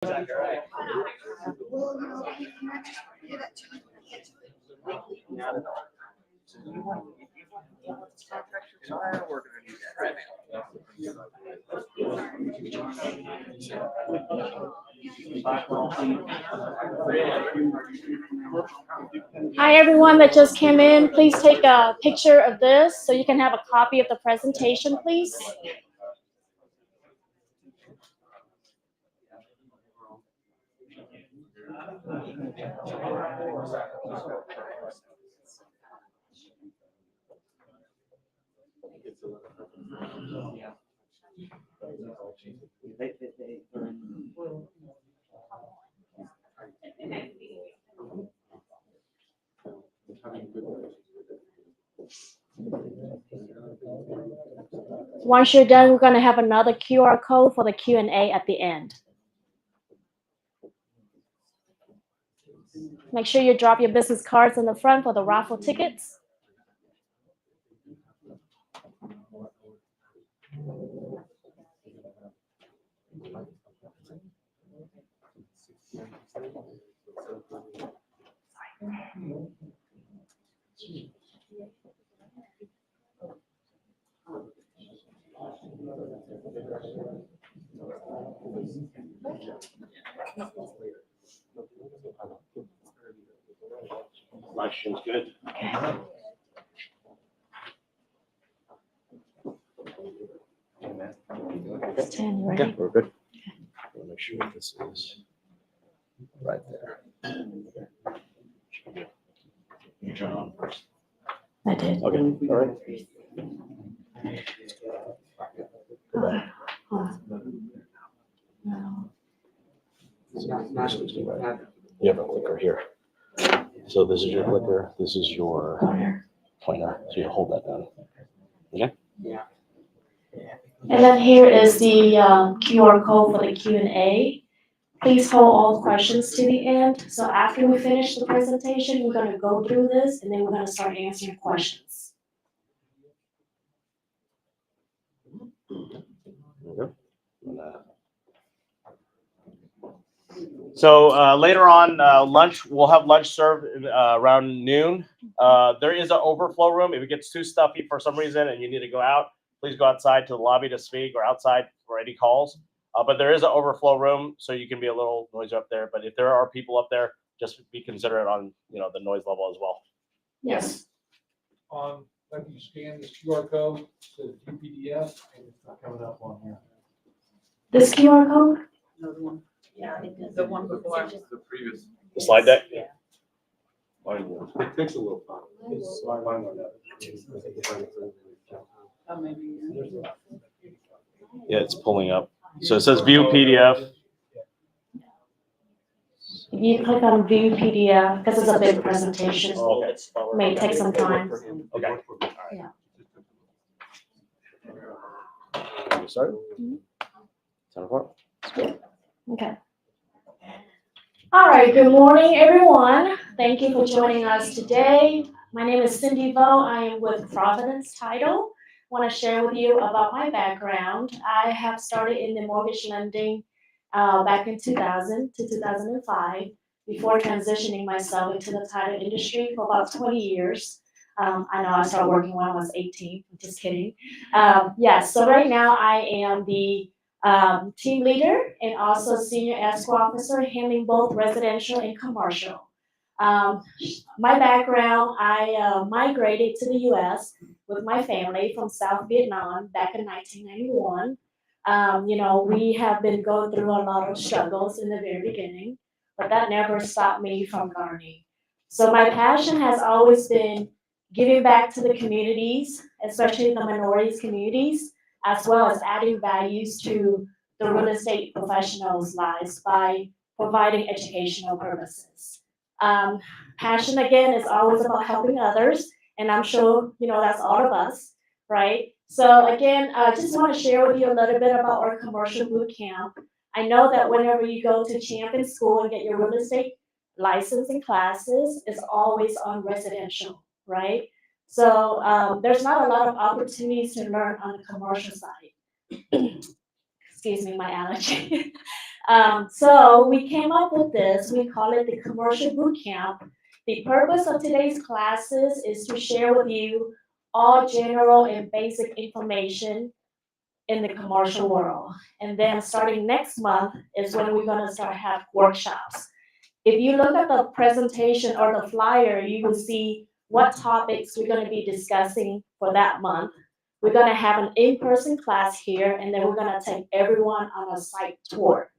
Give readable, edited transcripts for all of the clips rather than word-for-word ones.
Hi, everyone that just came in. Please take a picture of this so you can have a copy of the presentation, please. Once you're done, we're going to have another QR code for the Q&A at the end. Make sure you drop your business cards in the front for the raffle tickets. Live stream's good. Okay. It's 10, right? Yeah, we're good. We'll make sure this is right there. You turn on first. I did. Okay, all right. You have a clicker here. So this is your clicker. This is your pointer. So you hold that down. Okay? Yeah. And then here is the QR code for the Q&A. Please hold all questions to the end. So after we finish the presentation, we're going to go through this, and then we're going to start answering questions. Okay. So later on, lunch, we'll have lunch served around noon. There is an overflow room. If it gets too stuffy for some reason and you need to go out, please go outside to the lobby to speak or outside for any calls. But there is an overflow room, so you can be a little noisy up there. But if there are people up there, just be considerate on the noise level as well. Yes. When you scan this QR code, the PDF, and it's not coming up on here. This QR code? Another one. Yeah, the one before. The previous. The slide deck? Yeah. It takes a little time. Oh, maybe. Yeah, it's pulling up. So it says view PDF. You click on view PDF because it's a big presentation. Oh, okay. May take some time. Okay. Yeah. Can we start? 10 o'clock? Okay. All right. Good morning, everyone. Thank you for joining us today. My name is Cindy Vo. I am with Providence Title. I want to share with you about my background. I have started in the mortgage lending back in 2000 to 2005 before transitioning myself into the title industry for about 20 years. I know I started working when I was 18. I'm just kidding. So right now I am the team leader and also senior escrow officer handling both residential and commercial. My background, I migrated to the U.S. with my family from South Vietnam back in 1991. We have been going through a lot of struggles in the very beginning, but that never stopped me from learning. So my passion has always been giving back to the communities, especially the minorities communities, as well as adding values to the real estate professionals' lives by providing educational purposes. Passion, again, is always about helping others, and I'm sure, that's all of us, right? So again, I just want to share with you a little bit about our commercial boot camp. I know that whenever you go to Champion School and get your real estate license and classes, it's always on residential, right? So there's not a lot of opportunities to learn on the commercial side. Excuse me, my allergy. So we came up with this. We call it the Commercial Bootcamp. The purpose of today's classes is to share with you all general and basic information in the commercial world. And then starting next month is when we're gonna start have workshops. If you look at the presentation or the flyer, you will see what topics we're gonna be discussing for that month. We're gonna have an in-person class here, and then we're gonna take everyone on a site tour.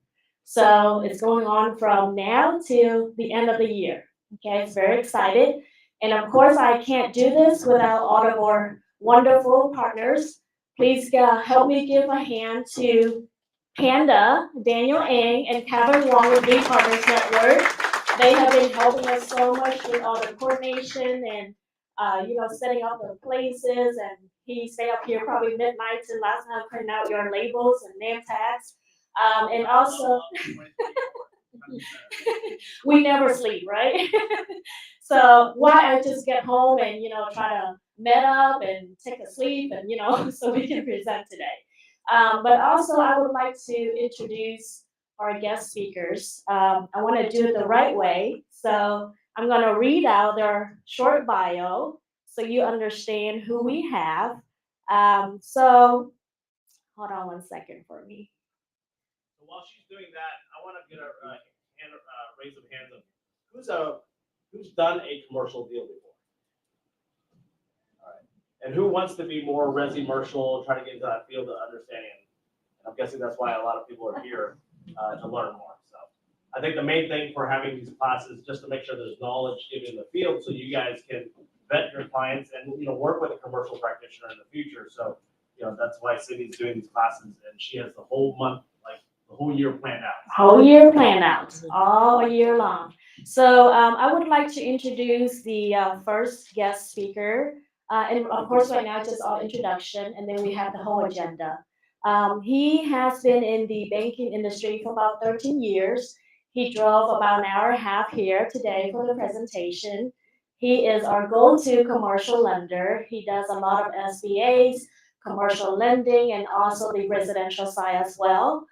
So it's going on from now till the end of the year. Okay, it's very excited. And of course, I can't do this without all of our wonderful partners. Please help me give a hand to Panda, Daniel Ng, and Kevin Wong with Big Partners Network. They have been helping us so much with all the coordination and setting up the places. And he stayed up here probably midnight till last night printing out your labels and name tags. And also, we never sleep, right? So why I just get home and try to met up and take a sleep and so we can present today. But also I would like to introduce our guest speakers. I want to do it the right way, so I'm going to read out their short bio so you understand who we have. So hold on one second for me. So while she's doing that, I want to get a raise of hands of who's done a commercial deal before. All right, and who wants to be more resi-mercial, try to get into that field of understanding. And I'm guessing that's why a lot of people are here to learn more. So I think the main thing for having these classes is just to make sure there's knowledge given in the field, so you guys can vet your clients and work with a commercial practitioner in the future. So that's why Cindy's doing these classes, and she has the whole month, like the whole year planned out. Whole year planned out, all year long. So I would like to introduce the first guest speaker. And of course, right now it's just all introduction, and then we have the whole agenda. He has been in the banking industry for about 13 years. He drove about an hour and a half here today for the presentation. He is our go-to commercial lender. He does a lot of SBAs, commercial lending, and also the residential side as well.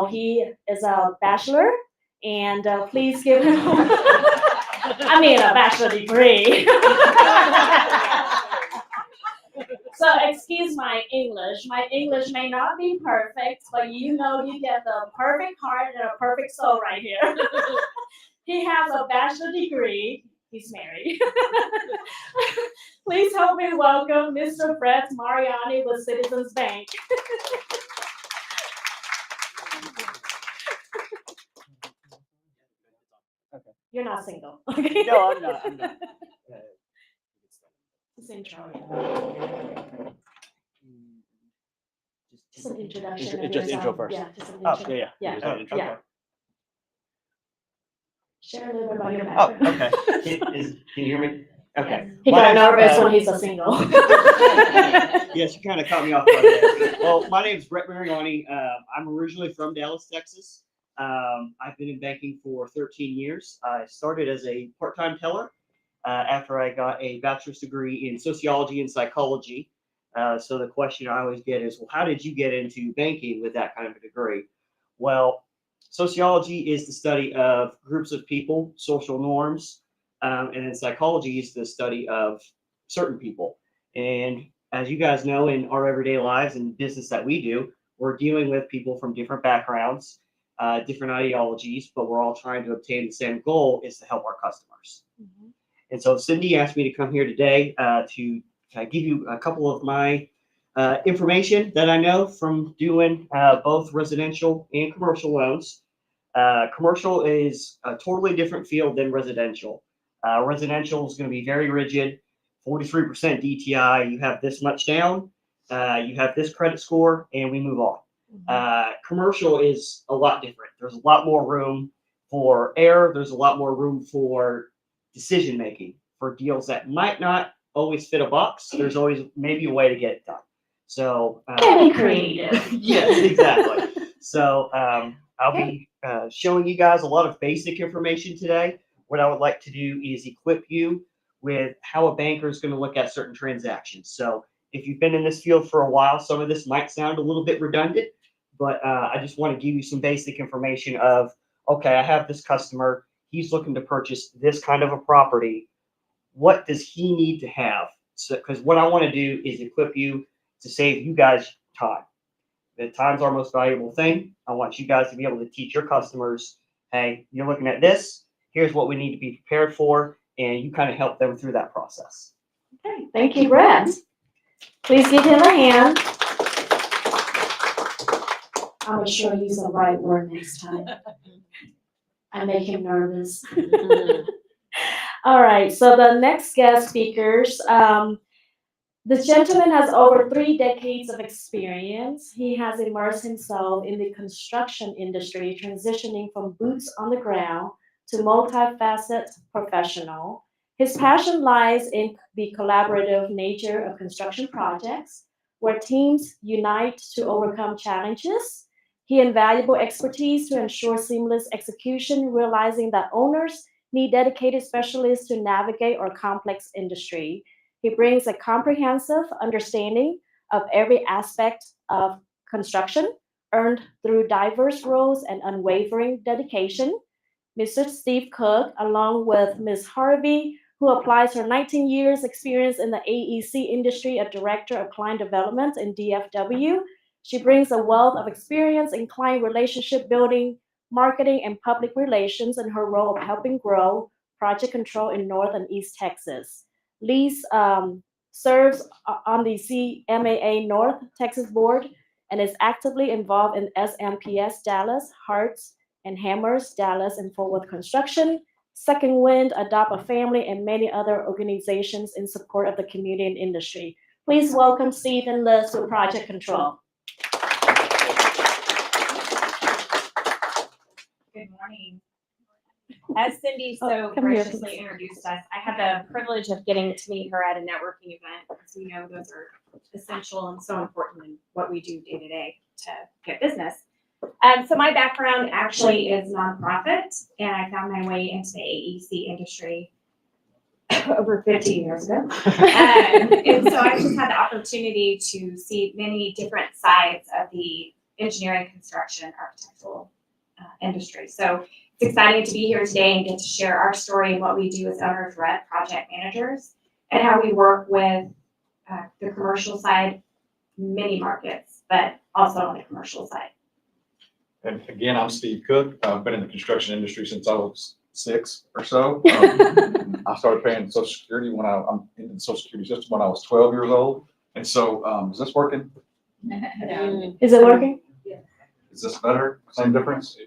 He is a bachelor, and please give him, I mean, a bachelor degree. So excuse my English. My English may not be perfect, but you get the perfect heart and a perfect soul right here. He has a bachelor degree. He's married. Please help me welcome Mr. Brett Mariani with Citizens Bank. Okay. You're not single. No, I'm not. Just intro. Just an introduction. of Just intro yourself. first. Yeah, just an Oh, intro. yeah. Yeah. Just an intro. Yeah. Share a little bit about your Oh, background. okay. Can you hear me? Okay. He got nervous when he's a single. Yes, you kind of caught me off guard there. Well, my name is Brett Mariani. I'm originally from Dallas, Texas. I've been in banking for 13 years. I started as a part-time teller after I got a bachelor's degree in sociology and psychology. So the question I always get is, well, how did you get into banking with that kind of a degree? Well, sociology is the study of groups of people, social norms, and then psychology is the study of certain people. And as you guys know, in our everyday lives and business that we do, we're dealing with people from different backgrounds, different ideologies, but we're all trying to obtain the same goal, is to help our customers. Mm-hmm. And so Cindy asked me to come here today to give you a couple of my information that I know from doing both residential and commercial loans. Commercial is a totally different field than residential. Residential is going to be very rigid, 43% DTI. You have this much down, you have this credit score, and we move on. Mm-hmm. Commercial is a lot different. There's a lot more room for error. There's a lot more room for decision making for deals that might not always fit a box. There's always maybe a way to get it done. So be creative. Yes, exactly. So I'll be showing you guys a lot of basic information today. What I would like to do is equip you with how a banker is going to look at certain transactions. So if you've been in this field for a while, some of this might sound a little bit redundant, but I just want to give you some basic information of, okay, I have this customer, he's looking to purchase this kind of a property. What does he need to have? So, because what I want to do is equip you to save you guys time. The time's our most valuable thing. I want you guys to be able to teach your customers, hey, you're looking at this, here's what we need to be prepared for, and you kind of help them through that process. Okay, thank you, Brett. Please give him a hand. I'll make sure I use the right word next time. I make him nervous. All right, so the next guest speakers, this gentleman has over 3 decades of experience. He has immersed himself in the construction industry, transitioning from boots on the ground to multifaceted professional. His passion lies in the collaborative nature of construction projects, where teams unite to overcome challenges. He invaluable expertise to ensure seamless execution, realizing that owners need dedicated specialists to navigate our complex industry. He brings a comprehensive understanding of every aspect of construction, earned through diverse roles and unwavering dedication. Mr. Steve Cook, along with Ms. Harvey, who applies her 19 years experience in the AEC industry as Director of Client Development in DFW. She brings a wealth of experience in client relationship building, marketing, and public relations in her role of helping grow project control in North and East Texas. Lise serves on the CMAA North Texas Board and is actively involved in SMPS Dallas, Hearts and Hammers Dallas, and Fort Worth Construction, Second Wind, Adopt a Family, and many other organizations in support of the community and industry. Please welcome Steve and Liz to Project Control. Good morning. As Cindy so come here, graciously please. introduced us, I had the privilege of getting to meet her at a networking event. As we know, those are essential and so important in what we do day to day to get business. So my background actually is nonprofit, and I found my way into the AEC industry over 15 years ago. And so I just had the opportunity to see many different sides of the engineering, construction, architectural industry. So it's exciting to be here today and get to share our story and what we do as owners, rep, project managers, and how we work with the commercial side, many markets, but also on the commercial side. And again, I'm Steve Cook. I've been in the construction industry since I was 6 or so. I started paying Social Security when I'm in the Social Security system when I was 12 years old. And so, is this working? Is it working? Is this better? Same difference?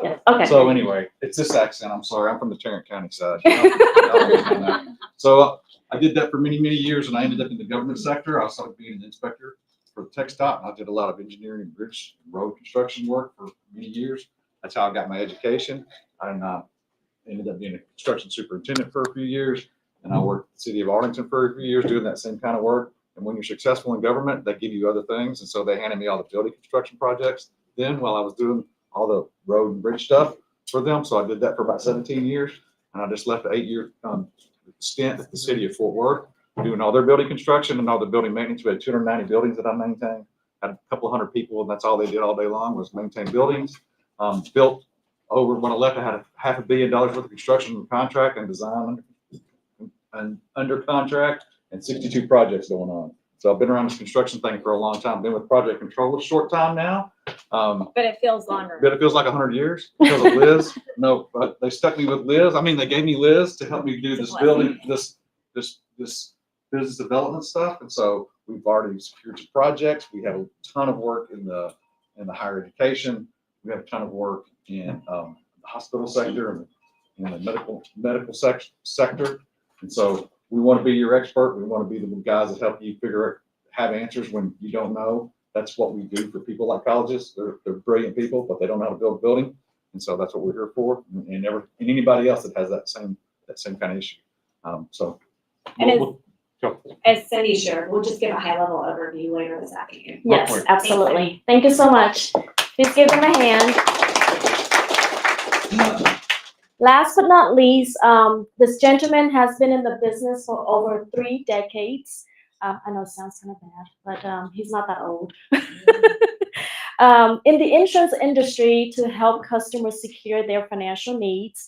Yes. Okay. So anyway, it's this accent. I'm sorry. I'm from the Tarrant County side. Y'all understand that. So I did that for many, many years, and I ended up in the government sector. I started being an inspector for the TxDOT, and I did a lot of engineering and bridge and road construction work for many years. That's how I got my education. I ended up being a construction superintendent for a few years, and I worked at the city of Arlington for a few years doing that same kind of work. And when you're successful in government, they give you other things. And so they handed me all the building construction projects then while I was doing all the road and bridge stuff for them. So I did that for about 17 years. And I just left an 8-year stint at the city of Fort Worth, doing all their building construction and all the building maintenance. We had 290 buildings that I maintained. Had a couple hundred people, and that's all they did all day long was maintain buildings. Built over, when I left, I had $500 million worth of construction contract and design under contract and 62 projects going on. So I've been around this construction thing for a long time. Been with Project Control a short time now. But it feels longer. But it feels like 100 years because of Liz. No, but they stuck me with Liz. I mean, they gave me Liz to help me do this building, this business development stuff. And so we've already secured some projects. We have a ton of work in the higher education. We have a ton of work in the hospital sector and in the medical sector. And so we want to be your expert. We want to be the guys that help you have answers when you don't know. That's what we do for people like colleges. They're brilliant people, but they don't know how to build a building. And so that's what we're here for. And anybody else that has that same kind of issue. As Cindy shared, we'll just give a high level overview later this afternoon. Yes, absolutely. Thank you so much. Please give them a hand. Last but not least, this gentleman has been in the business for over 3 decades. I know it sounds kind of bad, but he's not that old. In the insurance industry to help customers secure their financial needs.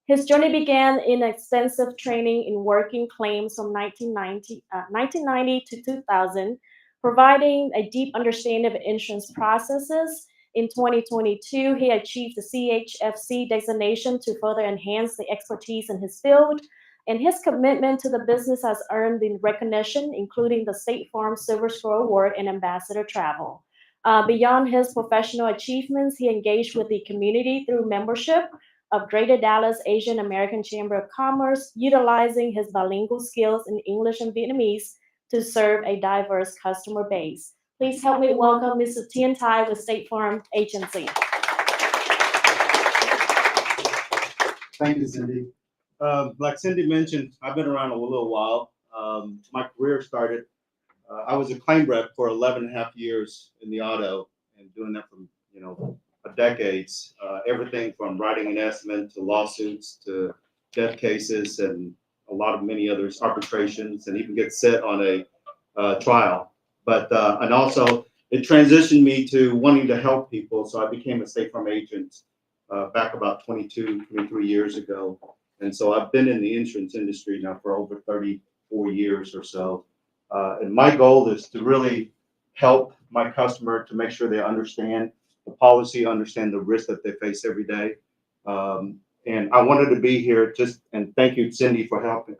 His journey began in extensive training in working claims from 1990 to 2000, providing a deep understanding of insurance processes. In 2022, he achieved the CHFC designation to further enhance the expertise in his field. And his commitment to the business has earned the recognition, including the State Farm Silver Squirrel Award and Ambassador Travel. Beyond his professional achievements, he engaged with the community through membership of Greater Dallas Asian American Chamber of Commerce, utilizing his bilingual skills in English and Vietnamese to serve a diverse customer base. Please help me welcome Mr. Tien Thai with State Farm Agency. Thank you, Cindy. Like Cindy mentioned, I've been around a little while. My career started, I was a claim rep for 11 and a half years in the auto and doing that for, decades. Everything from writing an estimate to lawsuits to death cases and many others, arbitrations, and even get set on a trial. But, and also it transitioned me to wanting to help people. So I became a State Farm agent back about 22, 23 years ago. And so I've been in the insurance industry now for over 34 years or so. And my goal is to really help my customer to make sure they understand the policy, understand the risk that they face every day. And I wanted to be here and thank you, Cindy, for helping,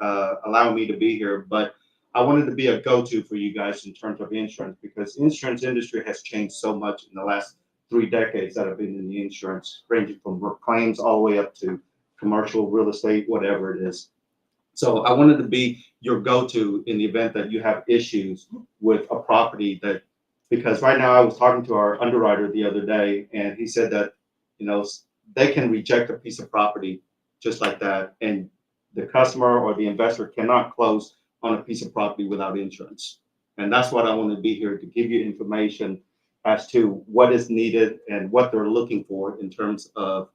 allowing me to be here. But I wanted to be a go-to for you guys in terms of insurance, because insurance industry has changed so much in the last 3 decades that I've been in the insurance, ranging from work claims all the way up to commercial real estate, whatever it is. So I wanted to be your go-to in the event that you have issues with a property because right now I was talking to our underwriter the other day, and he said that, they can reject a piece of property just like that. And the customer or the investor cannot close on a piece of property without insurance. And that's what I want to be here to give you information as to what is needed and what they're looking for in terms of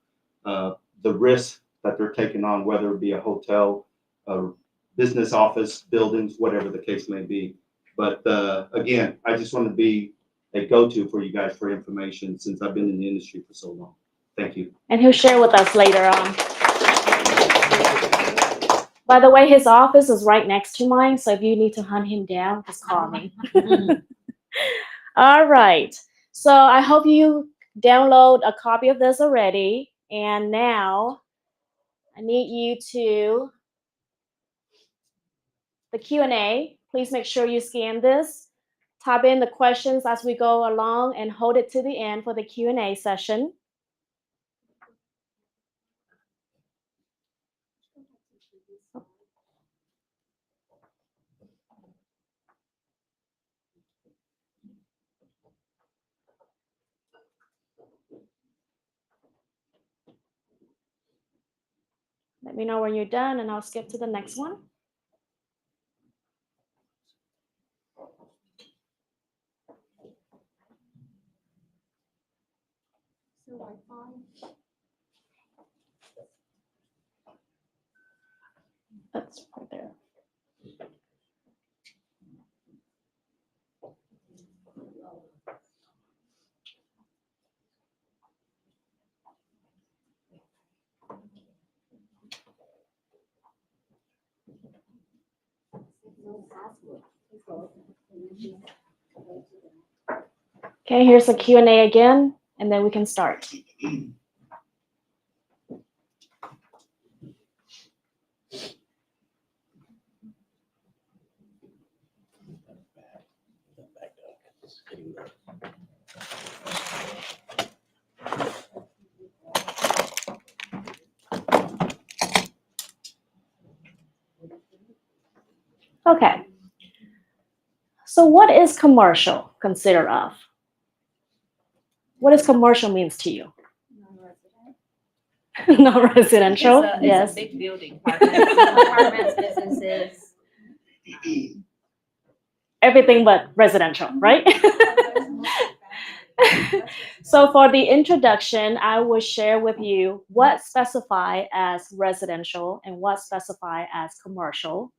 the risk that they're taking on, whether it be a hotel, a business office, buildings, whatever the case may be. But again, I just want to be a go-to for you guys for information since I've been in the industry for so long. Thank you. And he'll share with us later on. By the way, his office is right next to mine, so if you need to hunt him down, just call me. All right. So I hope you download a copy of this already. And now I need you to the Q&A. Please make sure you scan this. Type in the questions as we go along and hold it to the end for the Q&A session. Let me know when you're done and I'll skip to the next one. That's right there. Okay, here's the Q&A again, and then we can start. Okay. So what is commercial considered of? What does commercial means to you? Non-residential, yes. It's a big building, apartments, businesses. Everything but residential, right? So for the introduction, I will share with you what specify as residential and what specify as commercial,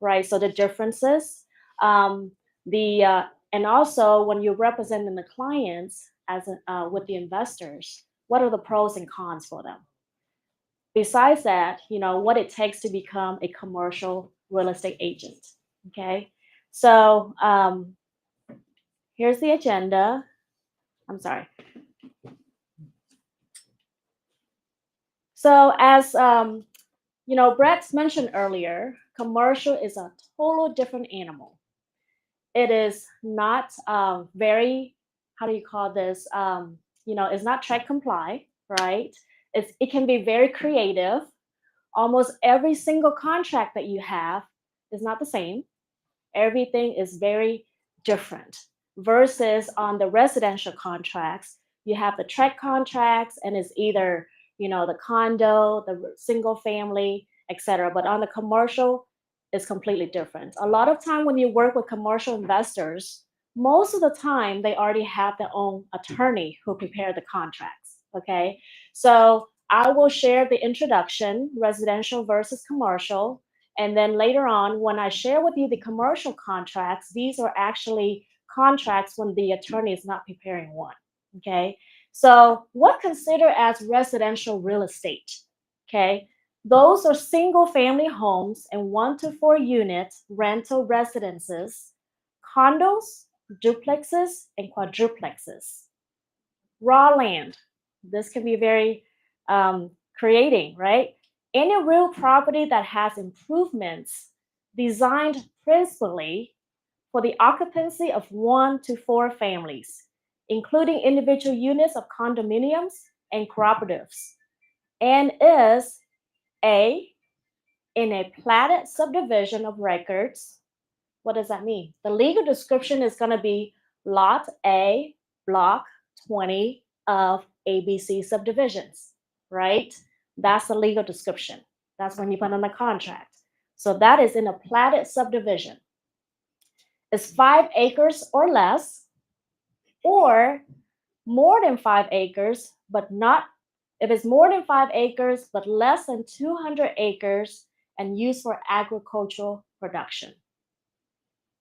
right? So the differences, the And also, when you're representing the clients with the investors, what are the pros and cons for them? Besides that, what it takes to become a commercial real estate agent. Okay, so here's the agenda. I'm sorry. So as Brett mentioned earlier, commercial is a total different animal. It is not very, how do you call this? It's not track comply, right? It can be very creative. Almost every single contract that you have is not the same. Everything is very different versus on the residential contracts, you have the track contracts and it's either, the condo, the single family, etc. But on the commercial, it's completely different. A lot of time when you work with commercial investors, most of the time they already have their own attorney who prepare the contracts. Okay, so I will share the introduction, residential versus commercial. And then later on, when I share with you the commercial contracts, these are actually contracts when the attorney is not preparing one. Okay, so what consider as residential real estate? Okay, those are single family homes and 1 to 4 unit rental residences, condos, duplexes, and quadruplexes. Raw land. This can be very creating, right? Any real property that has improvements designed principally for the occupancy of 1 to 4 families, including individual units of condominiums and cooperatives, and is in a platted subdivision of records. What does that mean? The legal description is going to be Lot A, Block 20 of ABC subdivisions, right? That's the legal description. That's when you put on the contract. So that is in a platted subdivision. It's 5 acres or less, or more than 5 acres, but not, if it's more than 5 acres, but less than 200 acres and used for agricultural production.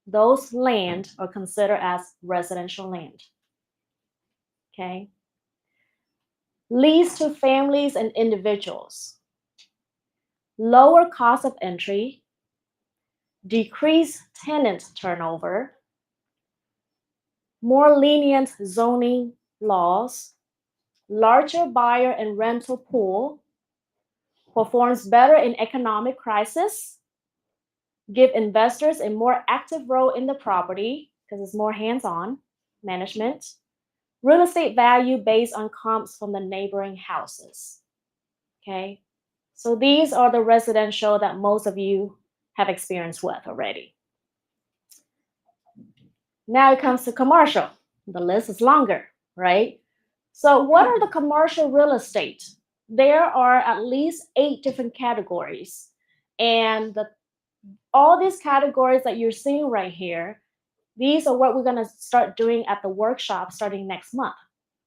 Those land are considered as residential land. Okay. Lease to families and individuals. Lower cost of entry, decreased tenant turnover, more lenient zoning laws, larger buyer and rental pool, performs better in economic crisis, give investors a more active role in the property because it's more hands-on management, real estate value based on comps from the neighboring houses. Okay, so these are the residential that most of you have experience with already. Now it comes to commercial. The list is longer, right? So what are the commercial real estate? There are at least 8 different categories. And all these categories that you're seeing right here, these are what we're going to start doing at the workshop starting next month,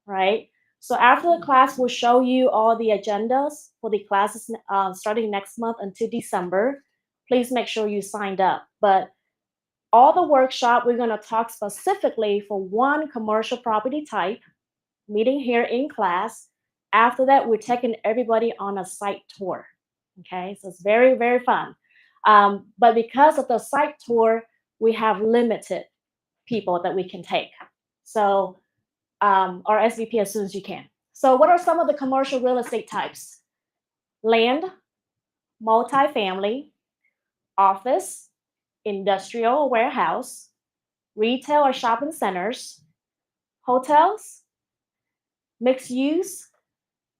right? So after the class, we'll show you all the agendas for the classes starting next month until December. Please make sure you signed up. But all the workshop, we're going to talk specifically for one commercial property type, meeting here in class. After that, we're taking everybody on a site tour. Okay, so it's very, very fun. But because of the site tour, we have limited people that we can take. So RSVP as soon as you can. So what are some of the commercial real estate types? Land, multifamily, office, industrial or warehouse, retail or shopping centers, hotels, mixed use,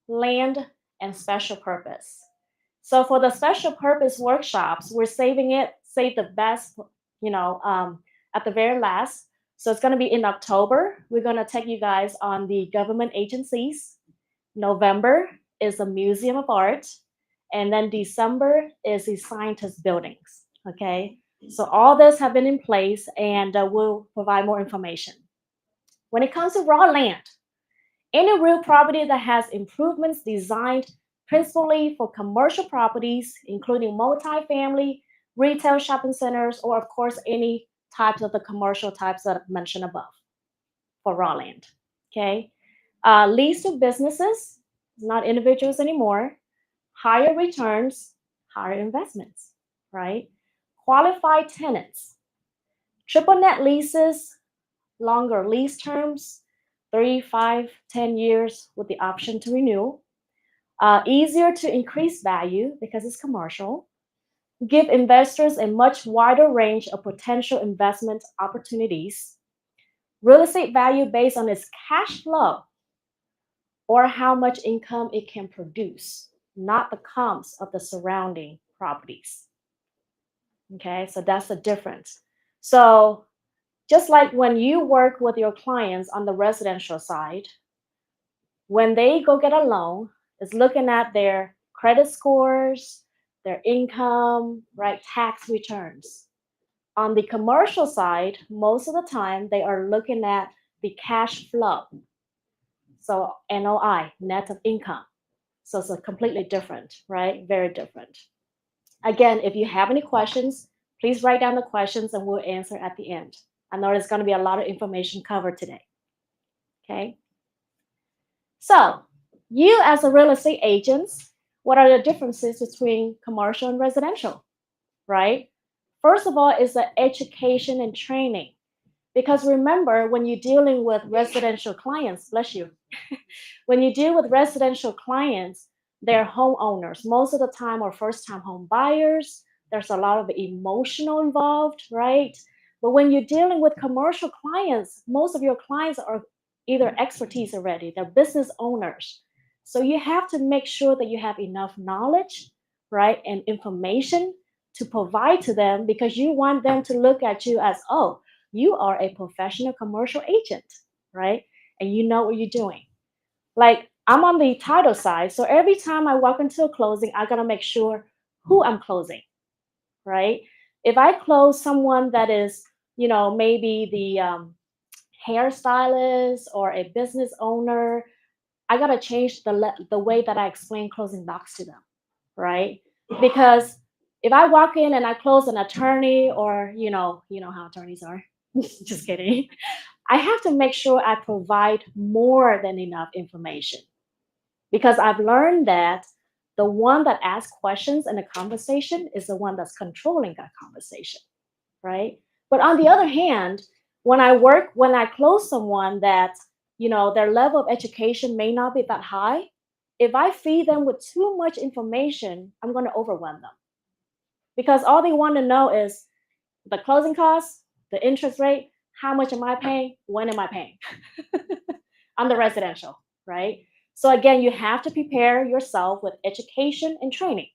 land, and special purpose. So for the special purpose workshops, we're save the best, at the very last. So it's going to be in October. We're going to take you guys on the government agencies. November is the Museum of Art. And then December is the scientist buildings. Okay. So all this have been in place and we'll provide more information. When it comes to raw land, any real property that has improvements designed principally for commercial properties, including multifamily, retail shopping centers, or of course, any types of the commercial types that I've mentioned above for raw land. Okay. Lease to businesses, not individuals anymore. Higher returns, higher investments, right? Qualified tenants, triple net leases, longer lease terms, 3, 5, 10 years with the option to renew. Easier to increase value because it's commercial. Give investors a much wider range of potential investment opportunities. Real estate value based on its cash flow or how much income it can produce, not the comps of the surrounding properties. Okay, so that's the difference. So just like when you work with your clients on the residential side, when they go get a loan, it's looking at their credit scores, their income, right, tax returns. On the commercial side, most of the time they are looking at the cash flow. So NOI, net of income. So it's a completely different, right? Very different. Again, if you have any questions, please write down the questions and we'll answer at the end. I know there's going to be a lot of information covered today. Okay. So you as a real estate agent, what are the differences between commercial and residential, right? First of all, is the education and training. Because remember, when you're dealing with residential clients, bless you, when you deal with residential clients, they're homeowners. Most of the time are first-time home buyers. There's a lot of emotional involved, right? But when you're dealing with commercial clients, most of your clients are either expertise already, they're business owners. So you have to make sure that you have enough knowledge, right, and information to provide to them because you want them to look at you as, oh, you are a professional commercial agent, right? And you know what you're doing. Like I'm on the title side, so every time I walk into a closing, I gotta make sure who I'm closing, right? If I close someone that is, you know, maybe the hairstylist or a business owner, I gotta change the way that I explain closing docs to them, right? Because if I walk in and I close an attorney or you know how attorneys are, just kidding. I have to make sure I provide more than enough information because I've learned that the one that asks questions in a conversation is the one that's controlling that conversation, right? But on the other hand, when I close someone that, you know, their level of education may not be that high, if I feed them with too much information, I'm going to overwhelm them because all they want to know is the closing costs, the interest rate, how much am I paying, when am I paying? On the residential, right? So again, you have to prepare yourself with education and training.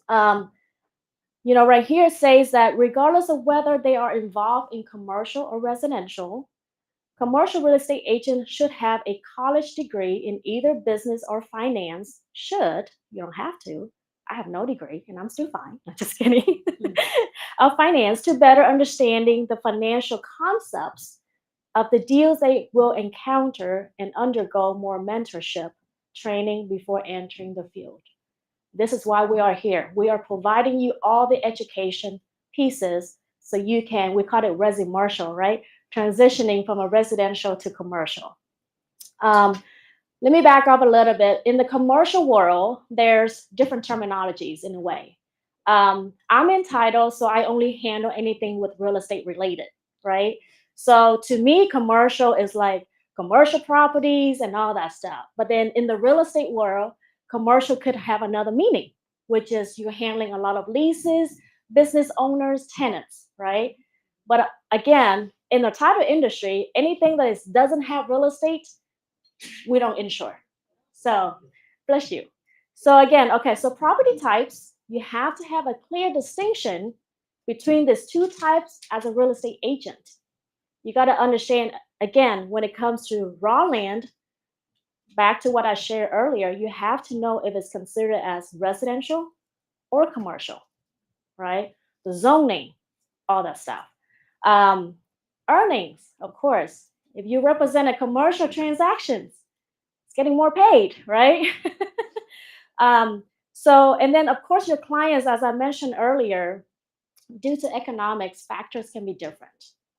You know, right here it says that regardless of whether they are involved in commercial or residential, commercial real estate agents should have a college degree in either business or finance. Should, you don't have to. I have no degree and I'm still fine. I'm just kidding. Of finance to better understanding the financial concepts of the deals they will encounter and undergo more mentorship training before entering the field. This is why we are here. We are providing you all the education pieces so you can, we call it resi-martial, right? Transitioning from a residential to commercial. Let me back up a little bit. In the commercial world, there's different terminologies in a way. I'm entitled, so I only handle anything with real estate related, right? So to me, commercial is like commercial properties and all that stuff. But then in the real estate world, commercial could have another meaning, which is you're handling a lot of leases, business owners, tenants, right? But again, in the title industry, anything that doesn't have real estate, we don't insure. So, bless you. So again, okay, so property types, you have to have a clear distinction between these two types as a real estate agent. You got to understand, again, when it comes to raw land, back to what I shared earlier, you have to know if it's considered as residential or commercial, right? The zoning, all that stuff. Earnings, of course. If you represent a commercial transactions, it's getting more paid, right? So, and then of course your clients, as I mentioned earlier, due to economics, factors can be different,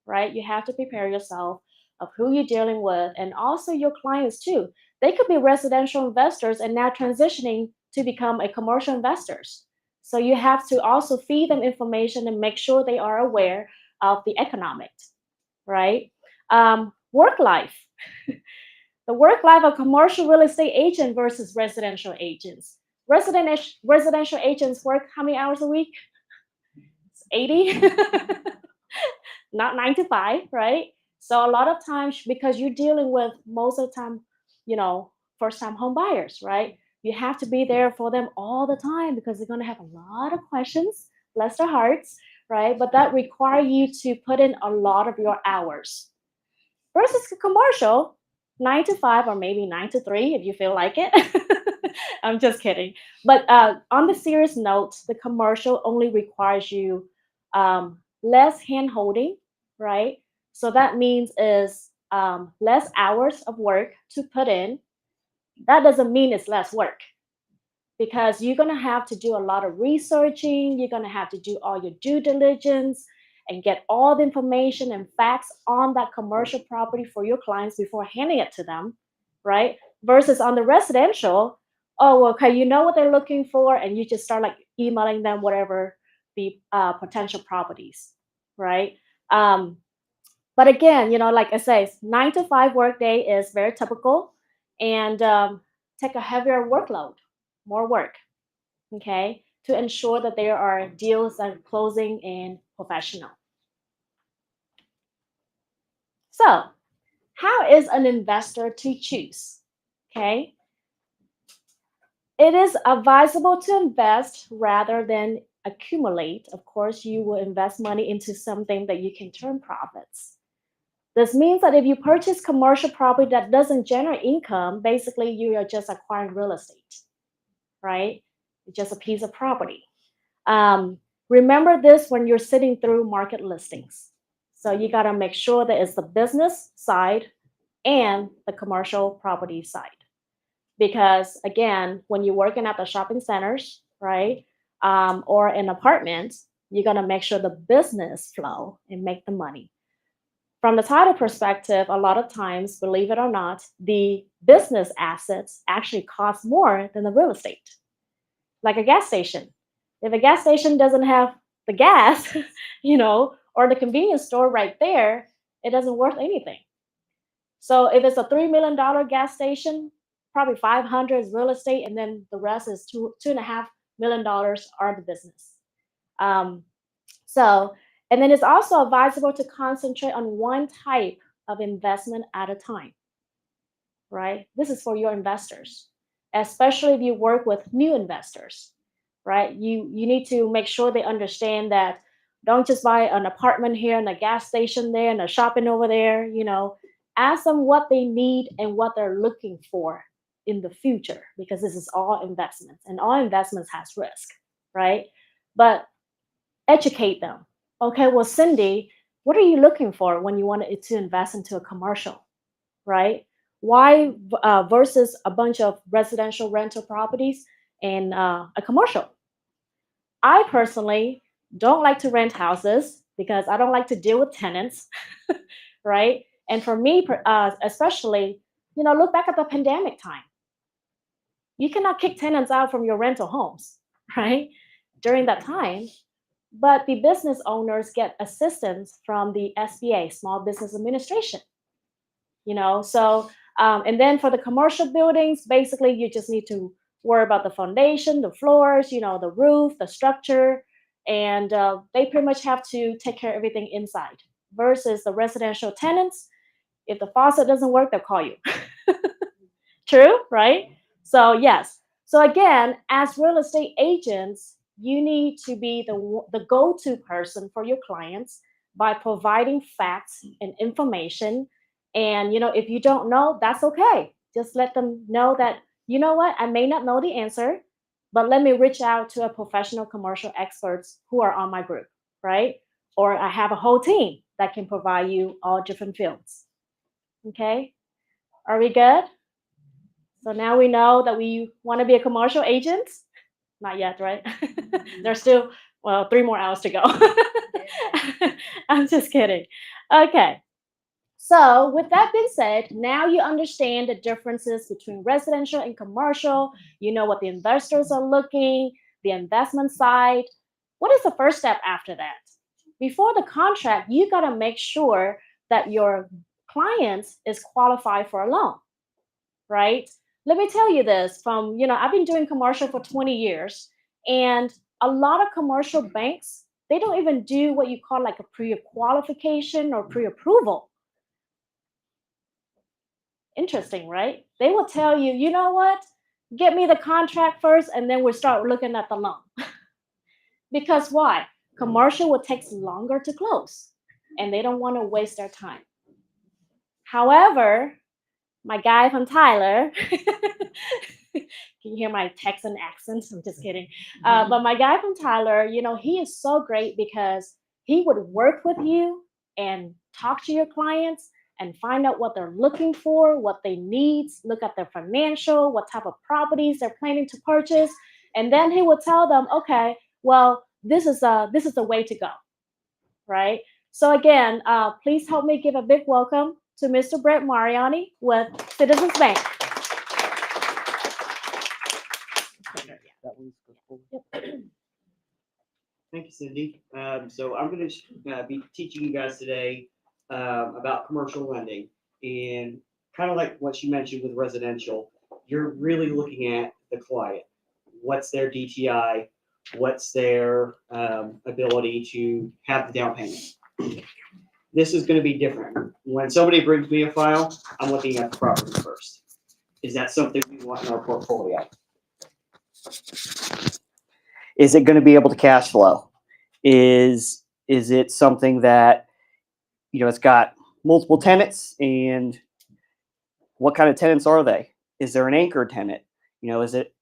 right? You have to prepare yourself of who you're dealing with and also your clients too. They could be residential investors and now transitioning to become a commercial investors. So you have to also feed them information and make sure they are aware of the economics, right? Work life. The work life of commercial real estate agent versus residential agents. Residential agents work how many hours a week? 80, not 9 to 5, right? So a lot of times, because you're dealing with most of the time, first time home buyers, right? You have to be there for them all the time because they're going to have a lot of questions, bless their hearts, right? But that require you to put in a lot of your hours. Versus commercial, 9 to 5 or maybe 9 to 3 if you feel like it. I'm just kidding. But on the serious note, the commercial only requires you less hand holding, right? So that means is less hours of work to put in. That doesn't mean it's less work because you're going to have to do a lot of researching. You're going to have to do all your due diligence and get all the information and facts on that commercial property for your clients before handing it to them, right? Versus on the residential, oh, okay, you know what they're looking for, and you just start like emailing them whatever the potential properties, right? But again, like I say, 9 to 5 workday is very typical, and take a heavier workload, more work, okay, to ensure that there are deals that are closing and professional. So, how is an investor to choose? Okay. It is advisable to invest rather than accumulate. Of course, you will invest money into something that you can turn profits. This means that if you purchase commercial property that doesn't generate income, basically you are just acquiring real estate, right? It's just a piece of property. Remember this when you're sitting through market listings. So you got to make sure that it's the business side and the commercial property side. Because again, when you're working at the shopping centers, right, or in apartments, you're going to make sure the business flow and make the money. From the title perspective, a lot of times, believe it or not, the business assets actually cost more than the real estate. Like a gas station. If a gas station doesn't have the gas, or the convenience store right there, it doesn't worth anything. So if it's a $3 million gas station, probably 500 is real estate, and then the rest is $2.5 million are the business. And then it's also advisable to concentrate on one type of investment at a time, right? This is for your investors, especially if you work with new investors, right? You need to make sure they understand that don't just buy an apartment here and a gas station there and a shopping over there, ask them what they need and what they're looking for in the future, because this is all investments and all investments has risk, right? But educate them. Okay, well, Cindy, what are you looking for when you want to invest into a commercial, right? Why versus a bunch of residential rental properties and a commercial? I personally don't like to rent houses because I don't like to deal with tenants, right? And for me, especially, look back at the pandemic time. You cannot kick tenants out from your rental homes, right? During that time. But the business owners get assistance from the SBA, Small Business Administration. So, and then for the commercial buildings, basically you just need to worry about the foundation, the floors, the roof, the structure, and they pretty much have to take care of everything inside. Versus the residential tenants, if the faucet doesn't work, they'll call you. True, right? So yes. So again, as real estate agents, you need to be the go-to person for your clients by providing facts and information. And, if you don't know, that's okay. Just let them know that, you know what, I may not know the answer, but let me reach out to a professional commercial experts who are on my group, right? Or I have a whole team that can provide you all different fields. Okay, are we good? So now we know that we want to be a commercial agent. Not yet, right? There's still Well, 3 more hours to go. I'm just kidding. Okay. So with that being said, now you understand the differences between residential and commercial. You know what the investors are looking, the investment side. What is the first step after that? Before the contract, you got to make sure that your client is qualified for a loan, right? Let me tell you this from, I've been doing commercial for 20 years, and a lot of commercial banks, they don't even do what you call like a pre-qualification or pre-approval. Interesting, right? They will tell you, you know what? Get me the contract first, and then we'll start looking at the loan. Because why? Commercial will take longer to close, and they don't want to waste their time. However, my guy from Tyler, can you hear my Texan accent? I'm just kidding. But my guy from Tyler, he is so great because he would work with you and talk to your clients and find out what they're looking for, what they need, look at their financial, what type of properties they're planning to purchase. And then he would tell them, okay, well, this is the way to go, right? So again, please help me give a big welcome to Mr. Brett Mariani with Citizens Bank. Thank you, Cindy. So I'm going to be teaching you guys today about commercial lending, and kind of like what you mentioned with residential, you're really looking at the client. What's their DTI? What's their ability to have the down payment? This is going to be different. When somebody brings me a file, I'm looking at the property first. Is that something we want in our portfolio? Is it going to be able to cash flow? Is it something that, it's got multiple tenants, and what kind of tenants are they? Is there an anchor tenant? Is it,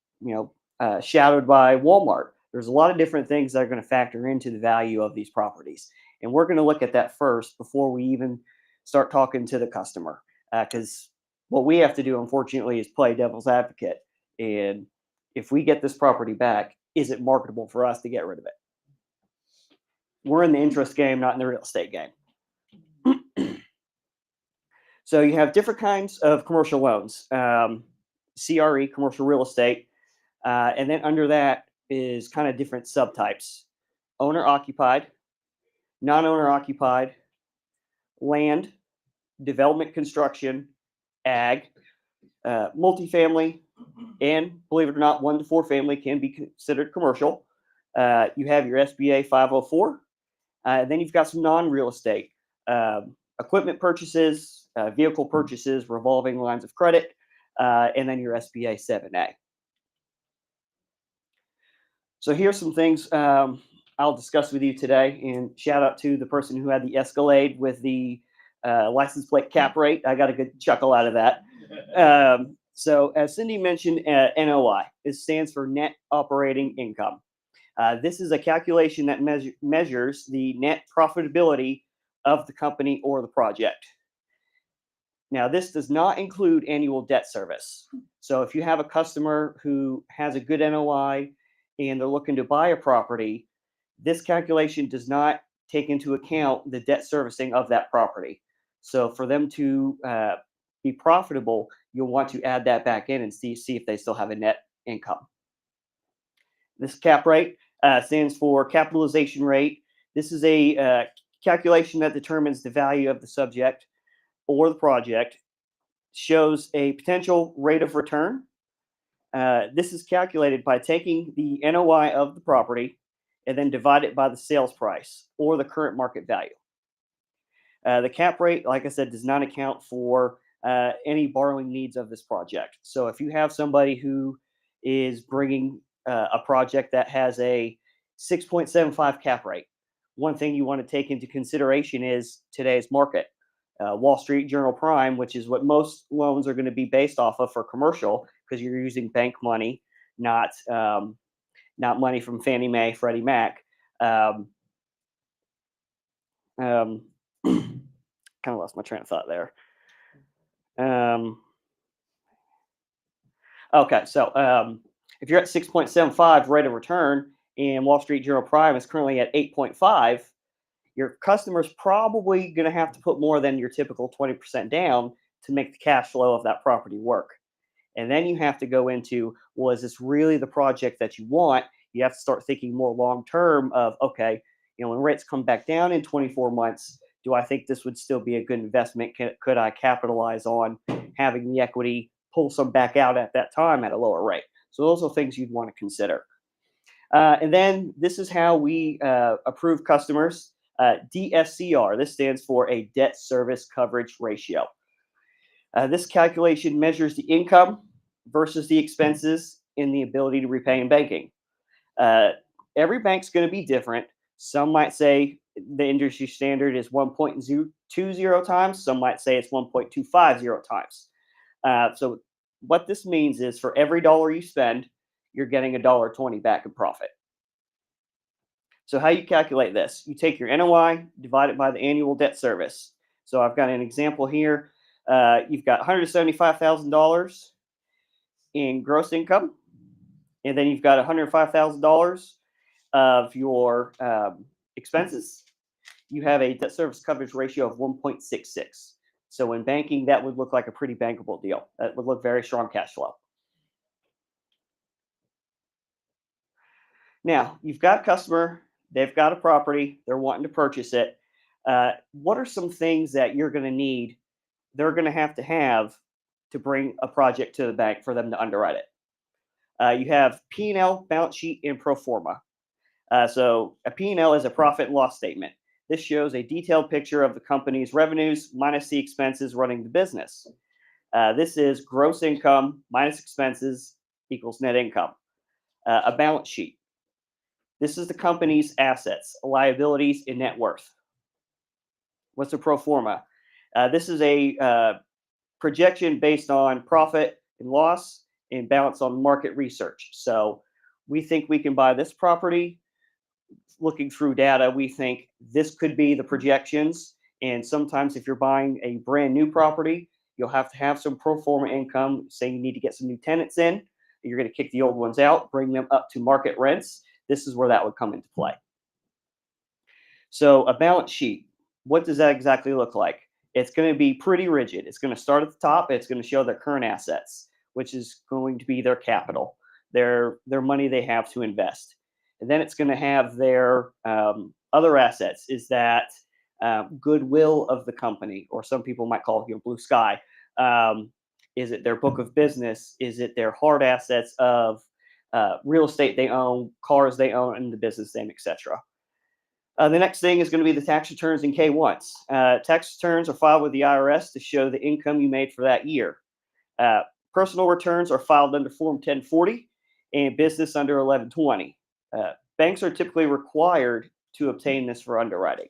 shadowed by Walmart? There's a lot of different things that are going to factor into the value of these properties. And we're going to look at that first before we even start talking to the customer. Because what we have to do, unfortunately, is play devil's advocate. And if we get this property back, is it marketable for us to get rid of it? We're in the interest game, not in the real estate game. So you have different kinds of commercial loans, CRE, commercial real estate, and then under that is kind of different subtypes: owner occupied, non-owner occupied, land, development construction, ag, multifamily, and believe it or not, 1 to 4 family can be considered commercial. You have your SBA 504. Then you've got some non-real estate, equipment purchases, vehicle purchases, revolving lines of credit, and then your SBA 7A. So here's some things I'll discuss with you today, and shout out to the person who had the Escalade with the license plate CAPRATE. I got a good chuckle out of that. So as Cindy mentioned, NOI, it stands for net operating income. This is a calculation that measures the net profitability of the company or the project. Now, this does not include annual debt service. So if you have a customer who has a good NOI and they're looking to buy a property, this calculation does not take into account the debt servicing of that property. So for them to be profitable, you'll want to add that back in and see if they still have a net income. This cap rate stands for capitalization rate. This is a calculation that determines the value of the subject or the project, shows a potential rate of return. This is calculated by taking the NOI of the property and then divide it by the sales price or the current market value. The cap rate, like I said, does not account for any borrowing needs of this project. So if you have somebody who is bringing a project that has a 6.75 cap rate, one thing you want to take into consideration is today's market. Wall Street Journal Prime, which is what most loans are going to be based off of for commercial, because you're using bank money, not money from Fannie Mae, Freddie Mac. Kind of lost my train of thought there. Okay, so if you're at 6.75 rate of return and Wall Street Journal Prime is currently at 8.5, your customer's probably going to have to put more than your typical 20% down to make the cash flow of that property work. And then you have to go into, well, is this really the project that you want? You have to start thinking more long term of, okay, when rates come back down in 24 months, do I think this would still be a good investment? Could I capitalize on having the equity, pull some back out at that time at a lower rate? So those are things you'd want to consider. And then this is how we approve customers. DSCR, this stands for a debt service coverage ratio. This calculation measures the income versus the expenses in the ability to repay in banking. Every bank's going to be different. Some might say the industry standard is 1.20 times. Some might say it's 1.250 times. So what this means is for every dollar you spend, you're getting $1.20 back in profit. So how you calculate this? You take your NOI, divide it by the annual debt service. So I've got an example here. You've got $175,000 in gross income, and then you've got $105,000 of your expenses. You have a debt service coverage ratio of 1.66. So in banking, that would look like a pretty bankable deal. That would look very strong cash flow. Now, you've got a customer, they've got a property, they're wanting to purchase it. What are some things that you're going to need, they're going to have to bring a project to the bank for them to underwrite it? You have P&L, balance sheet, and pro forma. So a P&L is a profit and loss statement. This shows a detailed picture of the company's revenues minus the expenses running the business. This is gross income minus expenses equals net income. A balance sheet. This is the company's assets, liabilities, and net worth. What's a pro forma? This is a projection based on profit and loss and balance on market research. So we think we can buy this property. Looking through data, we think this could be the projections. And sometimes if you're buying a brand new property, you'll have to have some pro forma income, saying you need to get some new tenants in. You're going to kick the old ones out, bring them up to market rents. This is where that would come into play. So a balance sheet, what does that exactly look like? It's going to be pretty rigid. It's going to start at the top. It's going to show their current assets, which is going to be their capital, their money they have to invest. And then it's going to have their other assets, is that goodwill of the company, or some people might call it blue sky. Is it their book of business? Is it their hard assets of real estate they own, cars they own, and the business name, etc. The next thing is going to be the tax returns and K-1s. Tax returns are filed with the IRS to show the income you made for that year. Personal returns are filed under Form 1040 and business under 1120. Banks are typically required to obtain this for underwriting.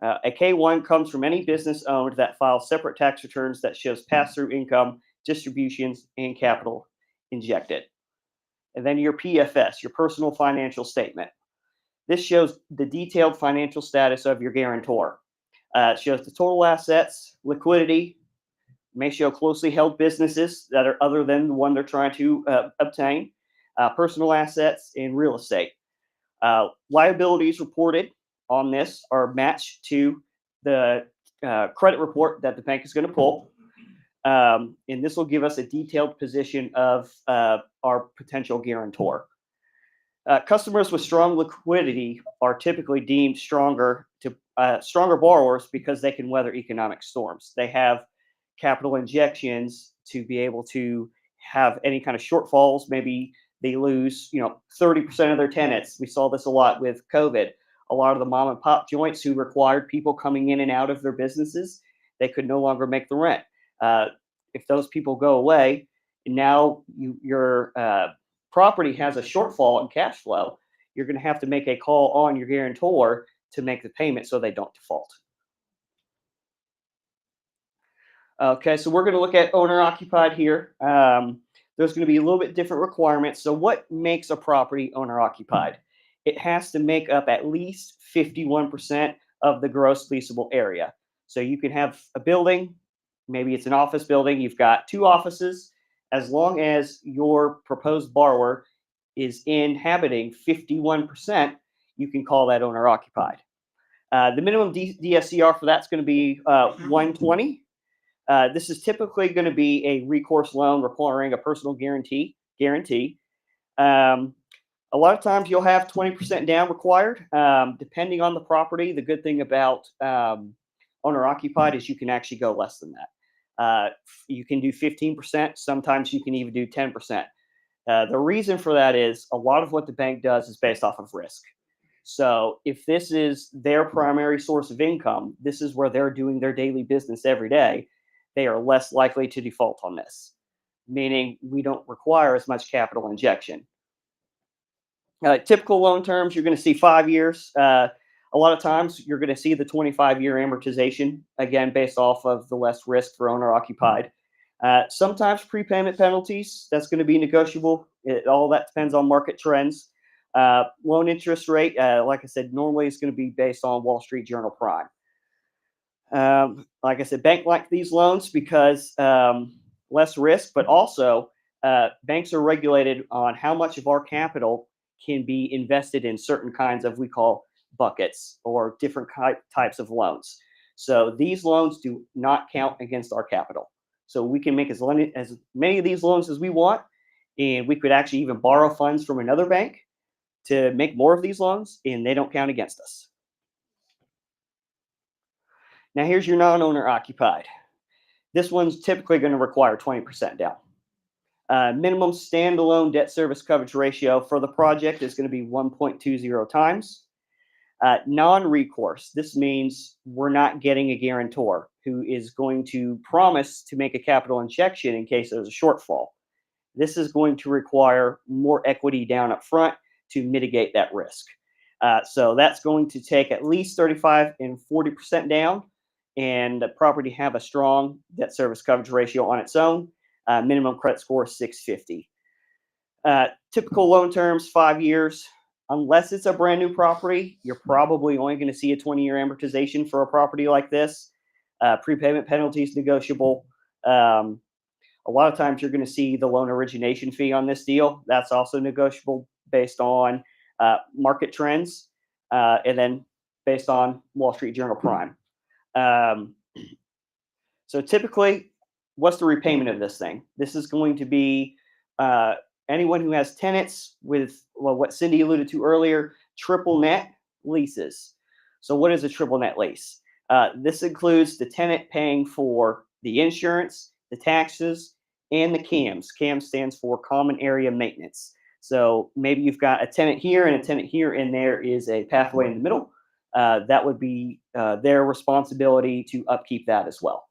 A K-1 comes from any business owned that files separate tax returns that shows pass-through income, distributions, and capital injected. And then your PFS, your personal financial statement. This shows the detailed financial status of your guarantor. It shows the total assets, liquidity, may show closely held businesses that are other than the one they're trying to obtain, personal assets, and real estate. Liabilities reported on this are matched to the credit report that the bank is going to pull. And this will give us a detailed position of our potential guarantor. Customers with strong liquidity are typically deemed stronger borrowers because they can weather economic storms. They have capital injections to be able to have any kind of shortfalls. Maybe they lose, 30% of their tenants. We saw this a lot with COVID. A lot of the mom and pop joints who required people coming in and out of their businesses, they could no longer make the rent. If those people go away, now your property has a shortfall in cash flow, you're going to have to make a call on your guarantor to make the payment so they don't default. Okay, so we're going to look at owner-occupied here. There's going to be a little bit different requirements. So what makes a property owner-occupied? It has to make up at least 51% of the gross leasable area. So you can have a building, maybe it's an office building, you've got 2 offices. As long as your proposed borrower is inhabiting 51%, you can call that owner occupied. The minimum DSCR for that's going to be 120. This is typically going to be a recourse loan requiring a personal guarantee. A lot of times you'll have 20% down required, depending on the property. The good thing about owner occupied is you can actually go less than that. You can do 15%. Sometimes you can even do 10%. The reason for that is a lot of what the bank does is based off of risk. So if this is their primary source of income, this is where they're doing their daily business every day, they are less likely to default on this, meaning we don't require as much capital injection. Typical loan terms, you're going to see 5 years. A lot of times you're going to see the 25-year amortization, again, based off of the less risk for owner occupied. Sometimes prepayment penalties, that's going to be negotiable. All that depends on market trends. Loan interest rate, like I said, normally it's going to be based on Wall Street Journal Prime. Like I said, bank like these loans because less risk, but also banks are regulated on how much of our capital can be invested in certain kinds of, we call buckets or different types of loans. So these loans do not count against our capital. So we can make as many of these loans as we want, and we could actually even borrow funds from another bank to make more of these loans, and they don't count against us. Now here's your non-owner occupied. This one's typically going to require 20% down. Minimum standalone debt service coverage ratio for the project is going to be 1.20 times. Non-recourse, this means we're not getting a guarantor who is going to promise to make a capital injection in case there's a shortfall. This is going to require more equity down up front to mitigate that risk. So that's going to take at least 35 and 40% down, and the property have a strong debt service coverage ratio on its own. Minimum credit score 650. Typical loan terms, 5 years. Unless it's a brand new property, you're probably only going to see a 20-year amortization for a property like this. Prepayment penalties negotiable. A lot of times you're going to see the loan origination fee on this deal. That's also negotiable based on market trends and then based on Wall Street Journal Prime. So typically, what's the repayment of this thing? This is going to be anyone who has tenants with, well, what Cindy alluded to earlier, triple net leases. So what is a triple net lease? This includes the tenant paying for the insurance, the taxes, and the CAMs. CAM stands for Common Area Maintenance. So maybe you've got a tenant here and a tenant here, and there is a pathway in the middle. That would be their responsibility to upkeep that as well.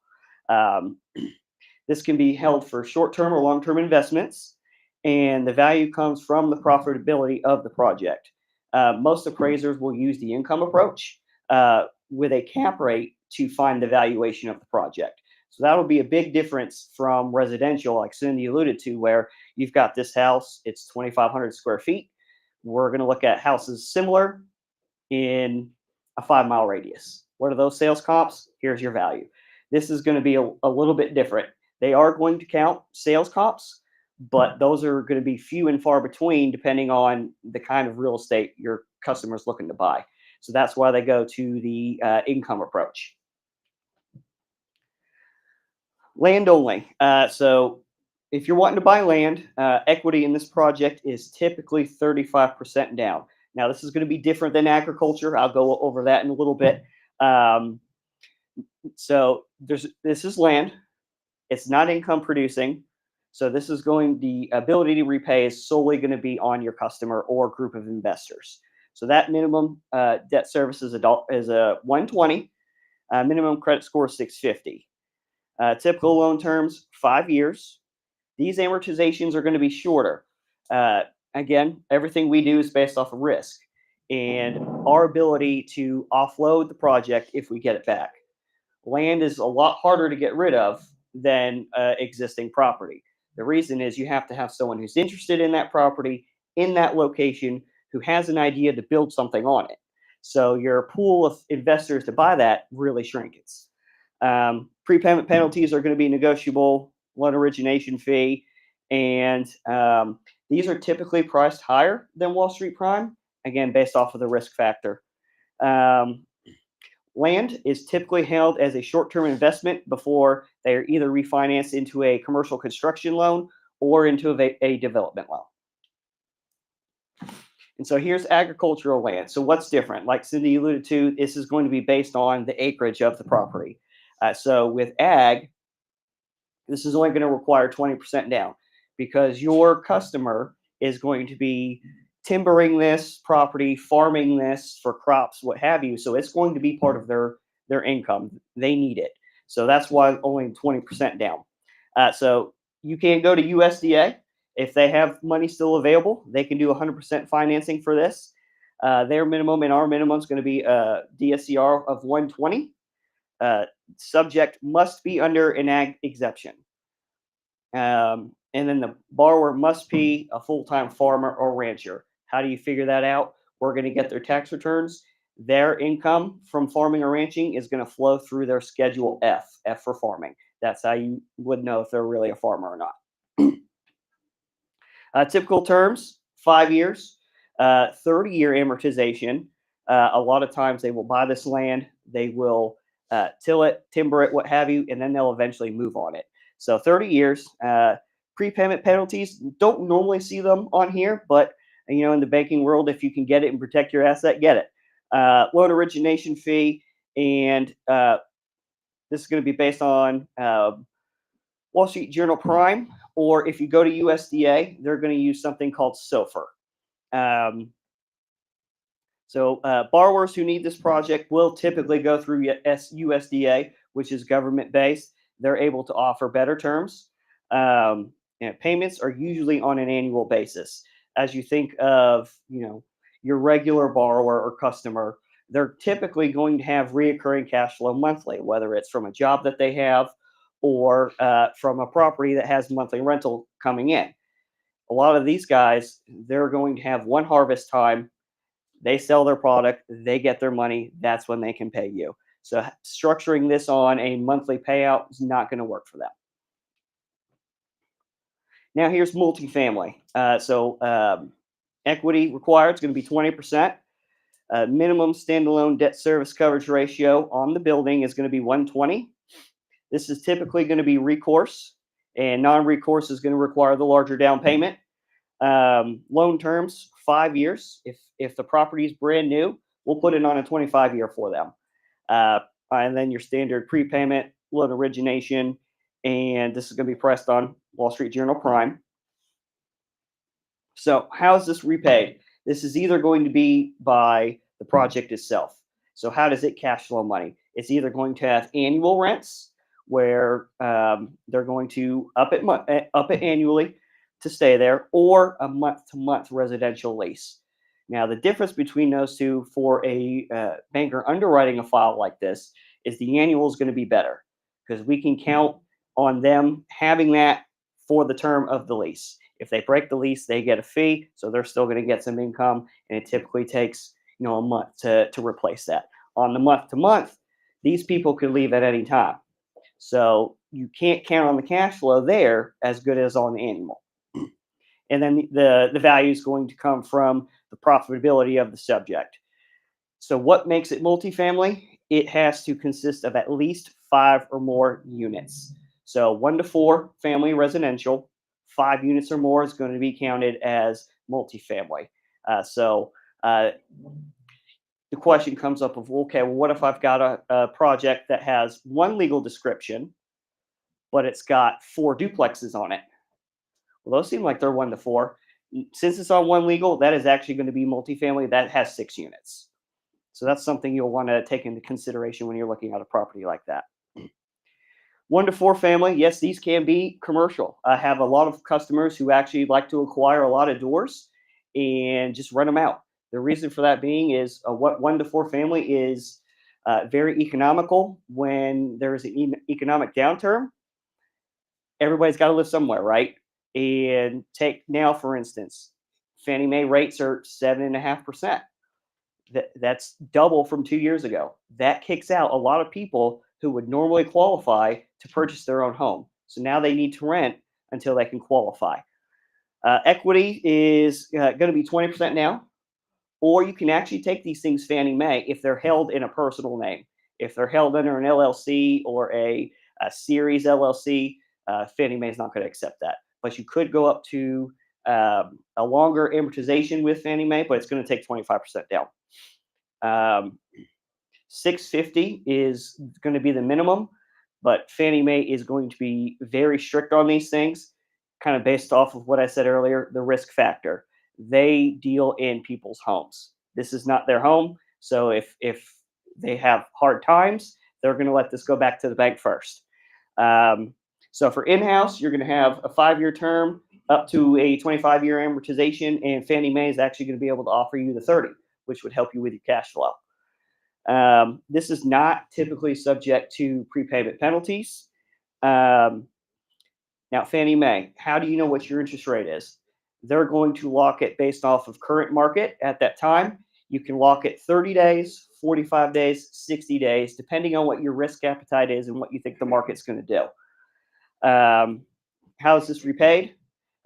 This can be held for short-term or long-term investments, and the value comes from the profitability of the project. Most appraisers will use the income approach with a cap rate to find the valuation of the project. So that will be a big difference from residential, like Cindy alluded to, where you've got this house, it's 2,500 square feet. We're going to look at houses similar in a 5-mile radius. What are those sales comps? Here's your value. This is going to be a little bit different. They are going to count sales comps, but those are going to be few and far between depending on the kind of real estate your customer's looking to buy. So that's why they go to the income approach. Land only. So if you're wanting to buy land, equity in this project is typically 35% down. Now, this is going to be different than agriculture. I'll go over that in a little bit. So this is land. It's not income producing. So this is the ability to repay is solely going to be on your customer or group of investors. So that minimum debt service is a 120, minimum credit score 650. Typical loan terms, 5 years. These amortizations are going to be shorter. Again, everything we do is based off of risk and our ability to offload the project if we get it back. Land is a lot harder to get rid of than existing property. The reason is you have to have someone who's interested in that property, in that location, who has an idea to build something on it. So your pool of investors to buy that really shrinks. Prepayment penalties are going to be negotiable, loan origination fee, and These are typically priced higher than Wall Street Prime, again, based off of the risk factor. Land is typically held as a short-term investment before they are either refinanced into a commercial construction loan or into a development loan. And so here's agricultural land. So what's different? Like Cindy alluded to, this is going to be based on the acreage of the property. So with ag, this is only going to require 20% down because your customer is going to be timbering this property, farming this for crops, what have you. So it's going to be part of their income. They need it. So that's why only 20% down. So you can go to USDA. If they have money still available, they can do 100% financing for this. Their minimum and our minimum is going to be a DSCR of 120. Subject must be under an ag exemption. And then the borrower must be a full-time farmer or rancher. How do you figure that out? We're going to get their tax returns. Their income from farming or ranching is going to flow through their Schedule F, F for farming. That's how you would know if they're really a farmer or not. Typical terms, 5 years, 30-year amortization. A lot of times they will buy this land, they will till it, timber it, what have you, and then they'll eventually move on it. So 30 years. Prepayment penalties, don't normally see them on here, but in the banking world, if you can get it and protect your asset, get it. Loan origination fee, and this is going to be based on Wall Street Journal Prime, or if you go to USDA, they're going to use something called SOFR. So borrowers who need this project will typically go through USDA, which is government-based. They're able to offer better terms. And payments are usually on an annual basis. As you think of, your regular borrower or customer, they're typically going to have reoccurring cash flow monthly, whether it's from a job that they have or from a property that has monthly rental coming in. A lot of these guys, they're going to have one harvest time. They sell their product, they get their money. That's when they can pay you. So structuring this on a monthly payout is not going to work for them. Now here's multifamily. Equity required is going to be 20%. Minimum standalone debt service coverage ratio on the building is going to be 120. This is typically going to be recourse, and non-recourse is going to require the larger down payment. Loan terms, 5 years. If the property is brand new, we'll put it on a 25-year for them. And then your standard prepayment, loan origination, and this is going to be priced on Wall Street Journal Prime. So how is this repaid? This is either going to be by the project itself. So how does it cash flow money? It's either going to have annual rents where they're going to up it annually to stay there, or a month-to-month residential lease. Now, the difference between those two for a banker underwriting a file like this is the annual is going to be better because we can count on them having that for the term of the lease. If they break the lease, they get a fee, so they're still going to get some income, and it typically takes a month to replace that. On the month-to-month, these people could leave at any time. So you can't count on the cash flow there as good as on the annual. And then the value is going to come from the profitability of the subject. So what makes it multifamily? It has to consist of at least 5 or more units. So 1 to 4 family residential, 5 units or more is going to be counted as multifamily. The question comes up of, okay, well, what if I've got a project that has 1 legal description, but it's got 4 duplexes on it? Well, those seem like they're 1 to 4. Since it's on 1 legal, that is actually going to be multifamily. That has 6 units. So that's something you'll want to take into consideration when you're looking at a property like that. 1 to 4 family, yes, these can be commercial. I have a lot of customers who actually like to acquire a lot of doors and just rent them out. The reason for that being is 1 to 4 family is very economical when there's an economic downturn. Everybody's got to live somewhere, right? And take now, for instance, Fannie Mae rates are 7.5%. That's double from 2 years ago. That kicks out a lot of people who would normally qualify to purchase their own home. So now they need to rent until they can qualify. Equity is going to be 20% now, or you can actually take these things Fannie Mae if they're held in a personal name. If they're held under an LLC or a series LLC, Fannie Mae is not going to accept that. But you could go up to a longer amortization with Fannie Mae, but it's going to take 25% down. 650 is going to be the minimum, but Fannie Mae is going to be very strict on these things, kind of based off of what I said earlier, the risk factor. They deal in people's homes. This is not their home, so if they have hard times, they're going to let this go back to the bank first. So for in-house, you're going to have a 5-year term up to a 25-year amortization, and Fannie Mae is actually going to be able to offer you the 30, which would help you with your cash flow. This is not typically subject to prepayment penalties. Now, Fannie Mae, how do you know what your interest rate is? They're going to lock it based off of current market at that time. You can lock it 30 days, 45 days, 60 days, depending on what your risk appetite is and what you think the market's going to do. How is this repaid?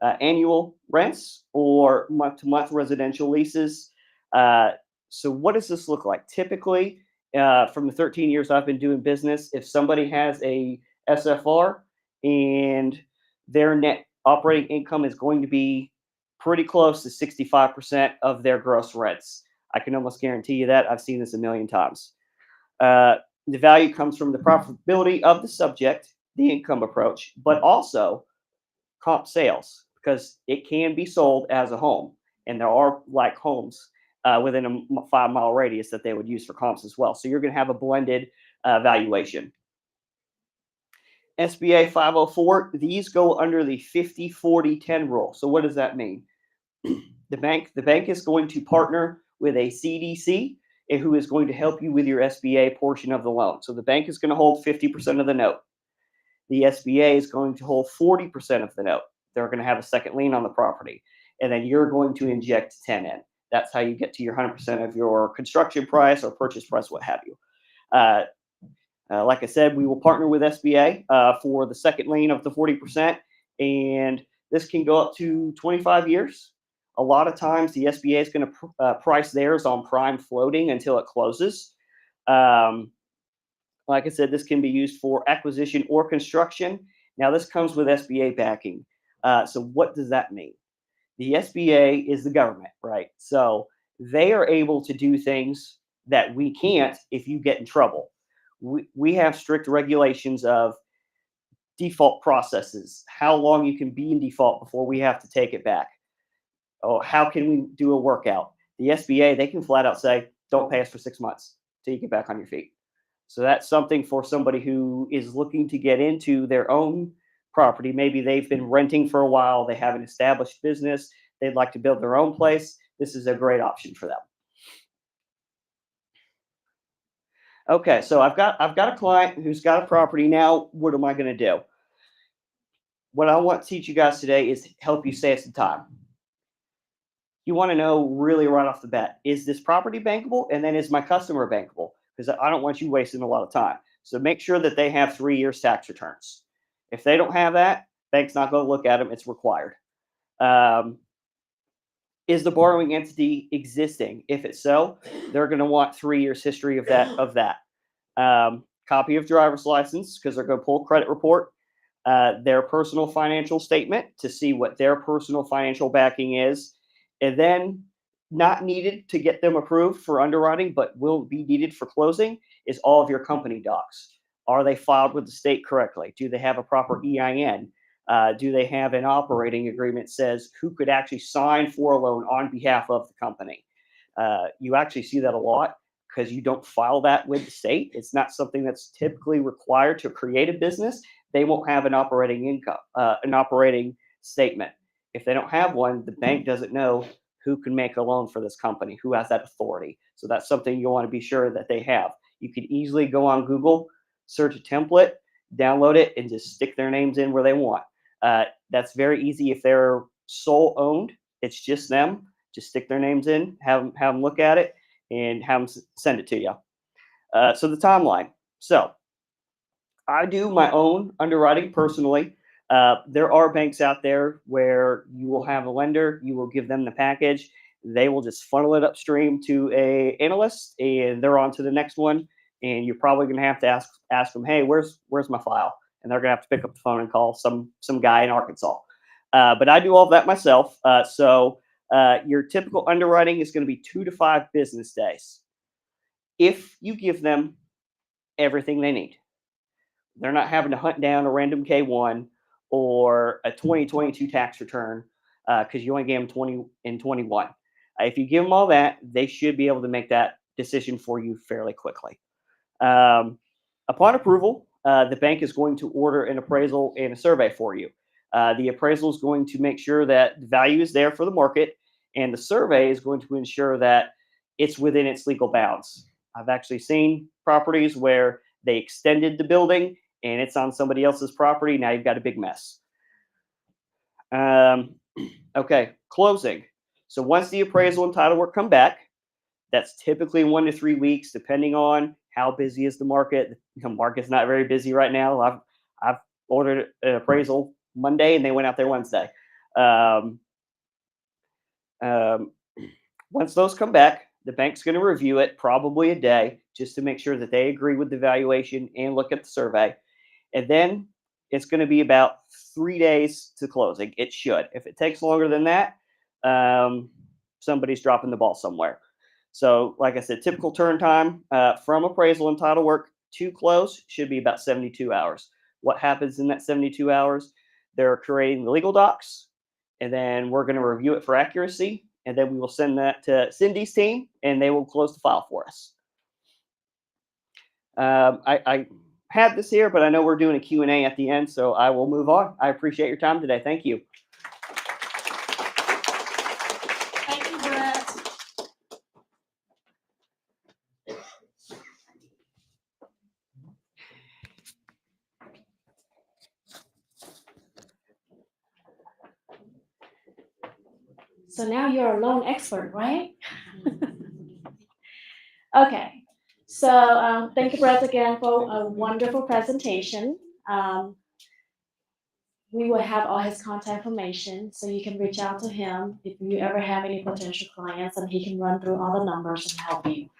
Annual rents or month-to-month residential leases. So what does this look like? Typically, from the 13 years I've been doing business, if somebody has a SFR and their net operating income is going to be pretty close to 65% of their gross rents. I can almost guarantee you that. I've seen this a million times. The value comes from the profitability of the subject, the income approach, but also comp sales, because it can be sold as a home. And there are like homes within a 5-mile radius that they would use for comps as well. So you're going to have a blended valuation. SBA 504, these go under the 50-40-10 rule. So what does that mean? The bank is going to partner with a CDC who is going to help you with your SBA portion of the loan. So the bank is going to hold 50% of the note. The SBA is going to hold 40% of the note. They're going to have a second lien on the property. And then you're going to inject 10 in. That's how you get to your 100% of your construction price or purchase price, what have you. Like I said, we will partner with SBA for the second lien of the 40%. And this can go up to 25 years. A lot of times the SBA is going to price theirs on prime floating until it closes. Like I said, this can be used for acquisition or construction. Now, this comes with SBA backing. So what does that mean? The SBA is the government, right? So they are able to do things that we can't if you get in trouble. We have strict regulations of default processes, how long you can be in default before we have to take it back. Oh, how can we do a workout? The SBA, they can flat out say, don't pay us for 6 months till you get back on your feet. So that's something for somebody who is looking to get into their own property. Maybe they've been renting for a while. They have an established business. They'd like to build their own place. This is a great option for them. Okay, so I've got a client who's got a property. Now, what am I going to do? What I want to teach you guys today is help you save some time. You want to know really right off the bat, is this property bankable? And then is my customer bankable? Because I don't want you wasting a lot of time. So make sure that they have 3 years tax returns. If they don't have that, bank's not going to look at them. It's required. Is the borrowing entity existing? If it's so, they're going to want 3 years history of that. Copy of driver's license, because they're going to pull credit report. Their personal financial statement to see what their personal financial backing is. And then not needed to get them approved for underwriting, but will be needed for closing, is all of your company docs. Are they filed with the state correctly? Do they have a proper EIN? Do they have an operating agreement that says who could actually sign for a loan on behalf of the company? You actually see that a lot because you don't file that with the state. It's not something that's typically required to create a business. They won't have an operating income, an operating statement. If they don't have one, the bank doesn't know who can make a loan for this company, who has that authority. So that's something you want to be sure that they have. You could easily go on Google, search a template, download it, and just stick their names in where they want. That's very easy if they're sole owned. It's just them. Just stick their names in, have them look at it, and have them send it to you. So the timeline. So I do my own underwriting personally. There are banks out there where you will have a lender, you will give them the package, they will just funnel it upstream to a analyst, and they're on to the next one. And you're probably going to have to ask them, hey, where's my file? And they're going to have to pick up the phone and call some guy in Arkansas. But I do all of that myself. So your typical underwriting is going to be 2 to 5 business days. If you give them everything they need, they're not having to hunt down a random K1 or a 2022 tax return because you only gave them 20 and 21. If you give them all that, they should be able to make that decision for you fairly quickly. Upon approval, the bank is going to order an appraisal and a survey for you. The appraisal is going to make sure that the value is there for the market, and the survey is going to ensure that it's within its legal bounds. I've actually seen properties where they extended the building and it's on somebody else's property. Now you've got a big mess. Okay, closing. So once the appraisal and title work come back, that's typically 1 to 3 weeks, depending on how busy is the market. The market's not very busy right now. I've ordered an appraisal Monday and they went out there Wednesday. Once those come back, the bank's going to review it probably a day just to make sure that they agree with the valuation and look at the survey. And then it's going to be about 3 days to closing. It should. If it takes longer than that, somebody's dropping the ball somewhere. So like I said, typical turn time from appraisal and title work to close should be about 72 hours. What happens in that 72 hours? They're creating the legal docs, and then we're going to review it for accuracy, and then we will send that to Cindy's team, and they will close the file for us. I had this here, but I know we're doing a Q&A at the end, so I will move on. I appreciate your time today. Thank you. Thank you, Brett. So now you're a loan expert, right? Okay. So thank you, Brett, again for a wonderful presentation. We will have all his contact information, so you can reach out to him if you ever have any potential clients, and he can run through all the numbers and help you.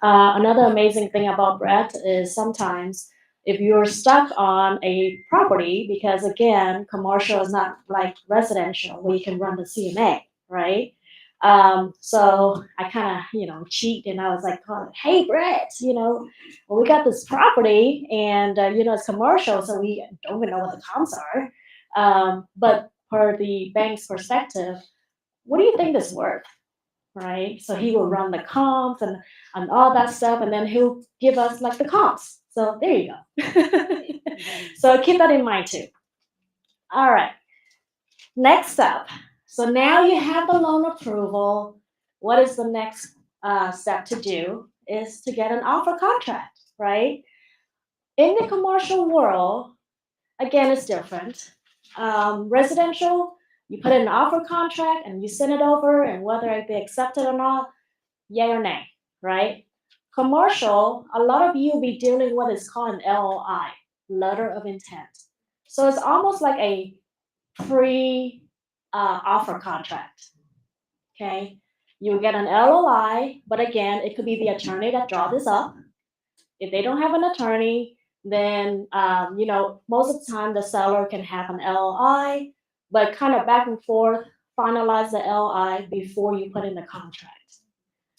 Another amazing thing about Brett is sometimes if you're stuck on a property, because again, commercial is not like residential where you can run the CMA, right? So I kind of, cheat, and I was like, hey, Brett, well, we got this property and, it's commercial, so we don't even know what the comps are. But for the bank's perspective, what do you think this worth, right? So he will run the comps and all that stuff, and then he'll give us like the comps. So there you go. So keep that in mind too. All right, next up. So now you have the loan approval. What is the next step to do is to get an offer contract, right? In the commercial world, again, it's different. Residential, you put in an offer contract and you send it over, and whether it be accepted or not, yay or nay, right? Commercial, a lot of you will be dealing with what is called an LOI, letter of intent. So it's almost like a offer contract, okay? You get an LOI, but again, it could be the attorney that draw this up. If they don't have an attorney, then, most of the time the seller can have an LOI, but kind of back and forth, finalize the LOI before you put in the contract.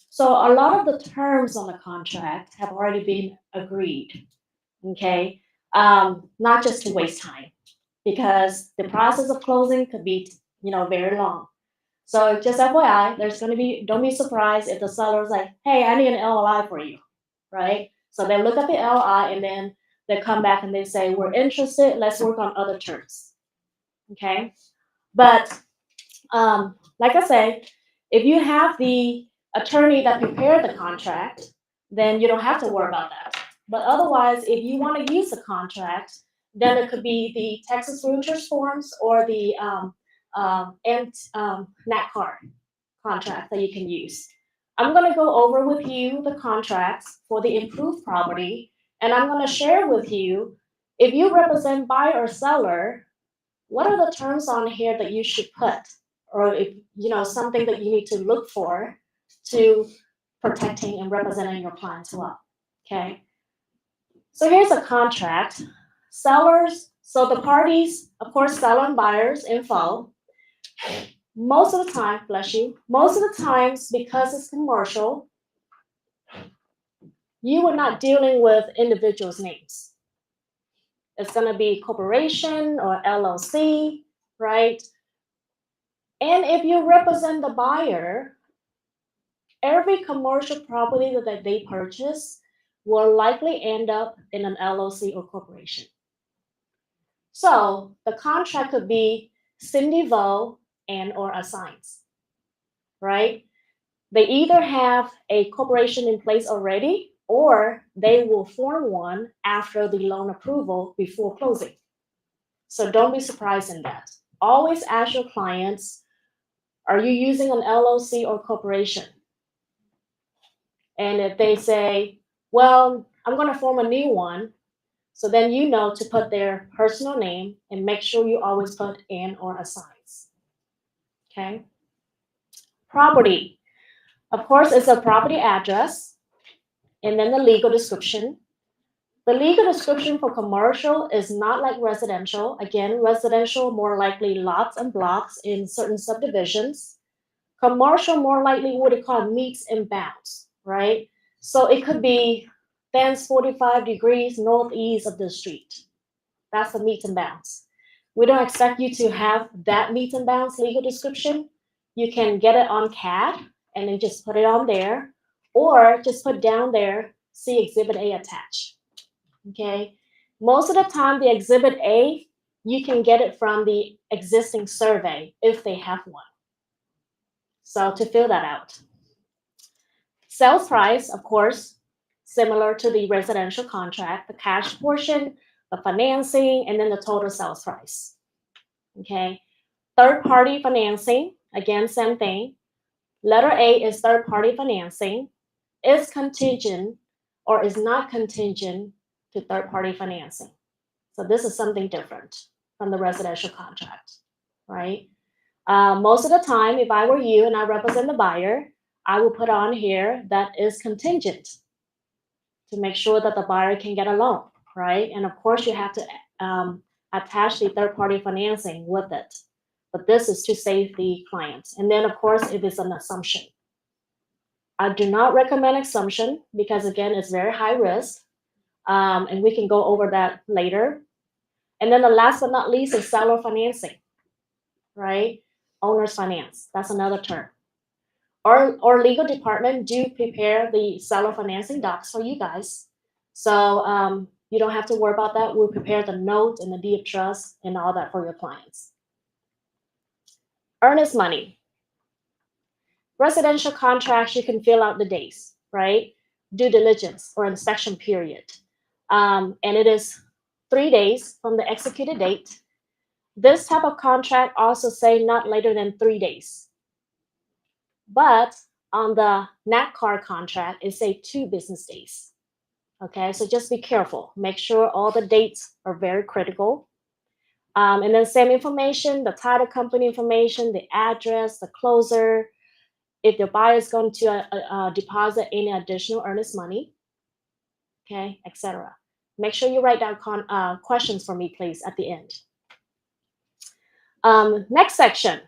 So a lot of the terms on the contract have already been agreed, okay? Not just to waste time, because the process of closing could be, very long. So just FYI, don't be surprised if the seller's like, hey, I need an LOI for you, right? So they look at the LOI and then they come back and they say, we're interested, let's work on other terms, okay? But like I say, if you have the attorney that prepared the contract, then you don't have to worry about that. But otherwise, if you want to use the contract, then it could be the Texas Realtors forms or the NACCAR contract that you can use. I'm going to go over with you the contracts for the improved property, and I'm going to share with you, if you represent buyer or seller, what are the terms on here that you should put? Or if, something that you need to look for to protecting and representing your clients well, okay? So here's a contract. Sellers, so the parties, of course, seller and buyers info. Most of the time, bless you, most of the times, because it's commercial, you are not dealing with individuals' names. It's gonna be corporation or LLC, right? And if you represent the buyer, every commercial property that they purchase will likely end up in an LLC or corporation. So the contract could be Cindy Vo and or assigns, right? They either have a corporation in place already, or they will form one after the loan approval before closing. So don't be surprised in that. Always ask your clients, are you using an LLC or corporation? And if they say, well, I'm going to form a new one, so then you know to put their personal name and make sure you always put in or assigns. Okay? Property. Of course, it's a property address, and then the legal description. The legal description for commercial is not like residential. Again, residential more likely lots and blocks in certain subdivisions. Commercial more likely what they call meets and bounds, right? So it could be stands 45 degrees northeast of the street. That's the meets and bounds. We don't expect you to have that meets and bounds legal description. You can get it on CAD and then just put it on there, or just put down there, see Exhibit A attached. Okay. Most of the time, the Exhibit A, you can get it from the existing survey if they have one. So to fill that out. Sales price, of course, similar to the residential contract, the cash portion, the financing, and then the total sales price. Okay. Third-party financing, again, same thing. Letter A is third-party financing. Is contingent or is not contingent to third-party financing. So this is something different from the residential contract, right? Most of the time, if I were you and I represent the buyer, I will put on here that is contingent to make sure that the buyer can get a loan, right? And of course, you have to attach the third-party financing with it. But this is to save the client. And then, of course, it is an assumption. I do not recommend assumption because, again, it's very high risk. And we can go over that later. And then the last but not least is seller financing, right? Owner's finance, that's another term. Our legal department do prepare the seller financing docs for you guys. So you don't have to worry about that. We'll prepare the note and the deed of trust and all that for your clients. Earnest money. Residential contracts, you can fill out the days, right? Due diligence or inspection period. And it is 3 days from the executed date. This type of contract also say not later than 3 days. But on the NACCAR contract, it say 2 business days. Okay, so just be careful. Make sure all the dates are very critical. And then same information, the title company information, the address, the closer, if the buyer is going to deposit any additional earnest money, okay, etc. Make sure you write down questions for me, please, at the end. Next section,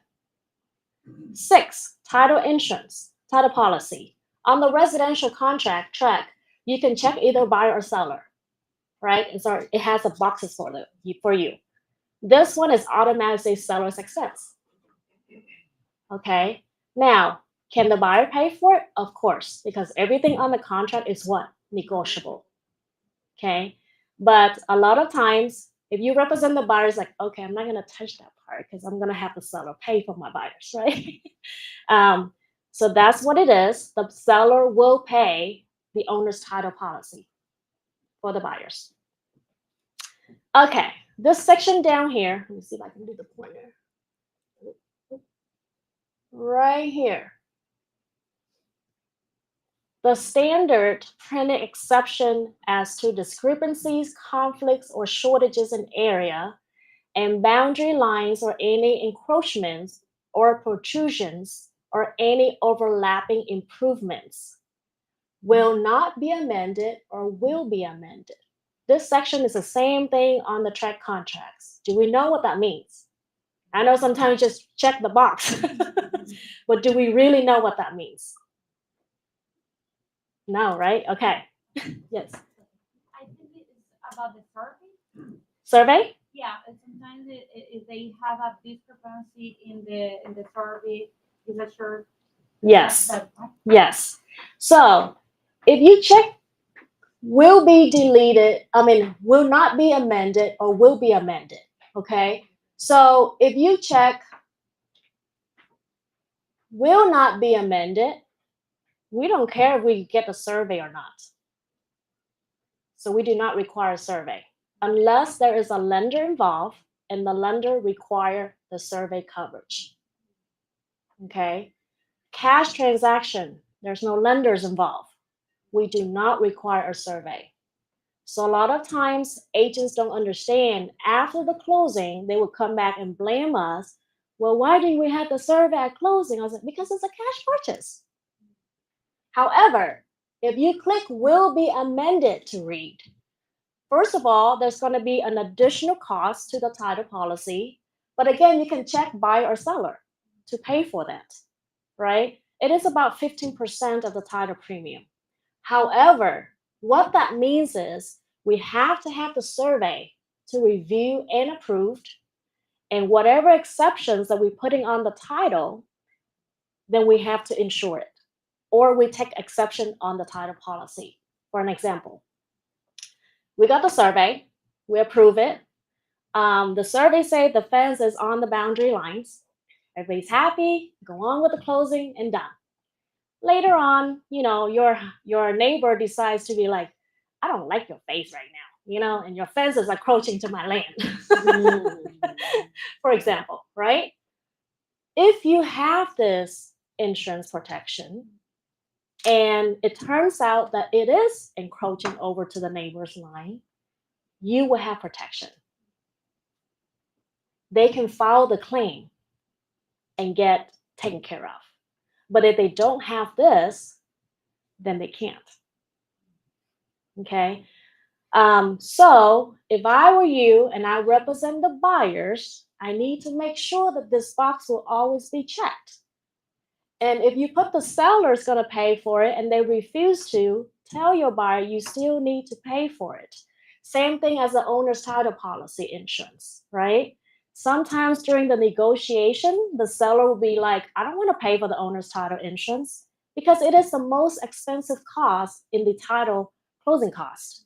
6, title insurance, title policy. On the residential contract track, you can check either buyer or seller, right? And so it has the boxes for you. This one is automatically seller's success. Okay, now, can the buyer pay for it? Of course, because everything on the contract is what? Negotiable. Okay, but a lot of times, if you represent the buyers, like, okay, I'm not gonna touch that part because I'm gonna have the seller pay for my buyers, right? So that's what it is. The seller will pay the owner's title policy for the buyers. Okay, this section down here, let me see if I can do the pointer. Right here. The standard printed exception as to discrepancies, conflicts, or shortages in area and boundary lines or any encroachments or protrusions or any overlapping improvements will not be amended or will be amended. This section is the same thing on the tract contracts. Do we know what that means? I know sometimes just check the box, but do we really know what that means? No, right? Okay. Yes. I think it's about the survey. Survey? Yeah, and sometimes if they have a discrepancy in the survey, is that sure? Yes. That- Yes. So if you check will be deleted, will not be amended or will be amended, okay? So if you check will not be amended, we don't care if we get the survey or not. So we do not require a survey unless there is a lender involved and the lender require the survey coverage, okay? Cash transaction, there's no lenders involved. We do not require a survey. So a lot of times agents don't understand. After the closing, they will come back and blame us. Well, why didn't we have the survey at closing? I was like, because it's a cash purchase. However, if you click will be amended to read, first of all, there's going to be an additional cost to the title policy. But again, you can check buyer or seller to pay for that, right? It is about 15% of the title premium. However, what that means is we have to have the survey to review and approved, and whatever exceptions that we're putting on the title, then we have to insure it, or we take exception on the title policy. For an example, we got the survey, we approve it. The survey say the fence is on the boundary lines. Everybody's happy, go on with the closing and done. Later on, your neighbor decides to be like, I don't like your face right now, and your fence is encroaching to my land. For example, right? If you have this insurance protection and it turns out that it is encroaching over to the neighbor's line, you will have protection. They can file the claim and get taken care of. But if they don't have this, then they can't. Okay? So if I were you and I represent the buyers, I need to make sure that this box will always be checked. And if you put the seller is going to pay for it and they refuse to, tell your buyer you still need to pay for it. Same thing as the owner's title policy insurance, right? Sometimes during the negotiation, the seller will be like, I don't want to pay for the owner's title insurance because it is the most expensive cost in the title closing cost.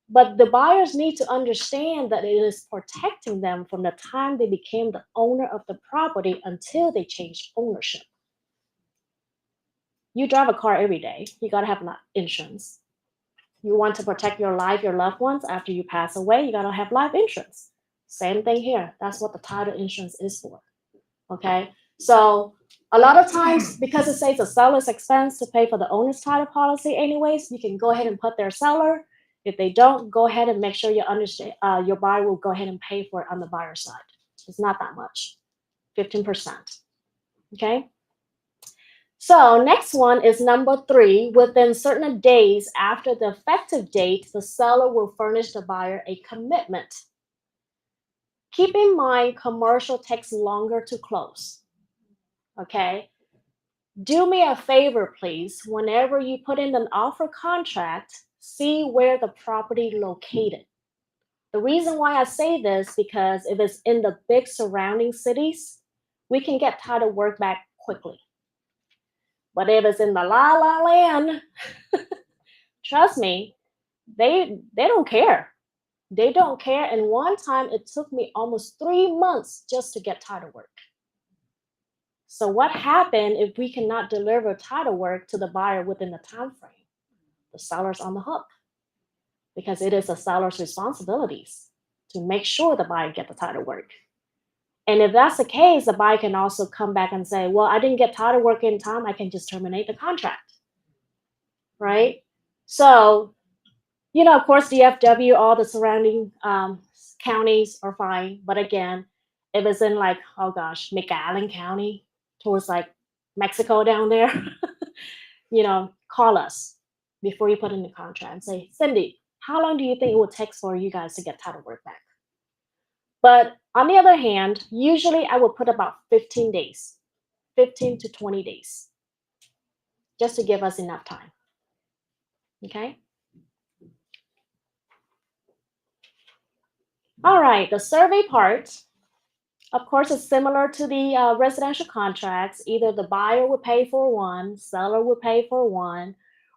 But the buyers need to understand that it is protecting them from the time they became the owner of the property until they change ownership. You drive a car every day. You got to have insurance. You want to protect your life, your loved ones after you pass away, you got to have life insurance. Same thing here. That's what the title insurance is for. Okay? So a lot of times, because it says a seller's expense to pay for the owner's title policy anyways, you can go ahead and put their seller. If they don't, go ahead and make sure you understand your buyer will go ahead and pay for it on the buyer side. It's not that much, 15%. Okay? So next one is number 3. Within certain days after the effective date, the seller will furnish the buyer a commitment. Keep in mind, commercial takes longer to close. Okay? Do me a favor, please. Whenever you put in an offer contract, see where the property is located. The reason why I say this, because if it's in the big surrounding cities, we can get title work back quickly. But if it's in the la land, trust me, they don't care. They don't care. And one time it took me almost 3 months just to get title work. So what happened if we cannot deliver title work to the buyer within the time frame? The seller's on the hook, because it is the seller's responsibilities to make sure the buyer get the title work. And if that's the case, the buyer can also come back and say, well, I didn't get title work in time. I can just terminate the contract, right? So, of course, DFW, all the surrounding counties are fine. But again, if it's in like, oh gosh, McAllen County towards like Mexico down there, call us before you put in the contract and say, Cindy, how long do you think it would take for you guys to get title work back? But on the other hand, usually I would put about 15 days, 15 to 20 days, just to give us enough time. Okay? All right, the survey part, of course, is similar to the residential contracts. Either the buyer would pay for one, seller would pay for one,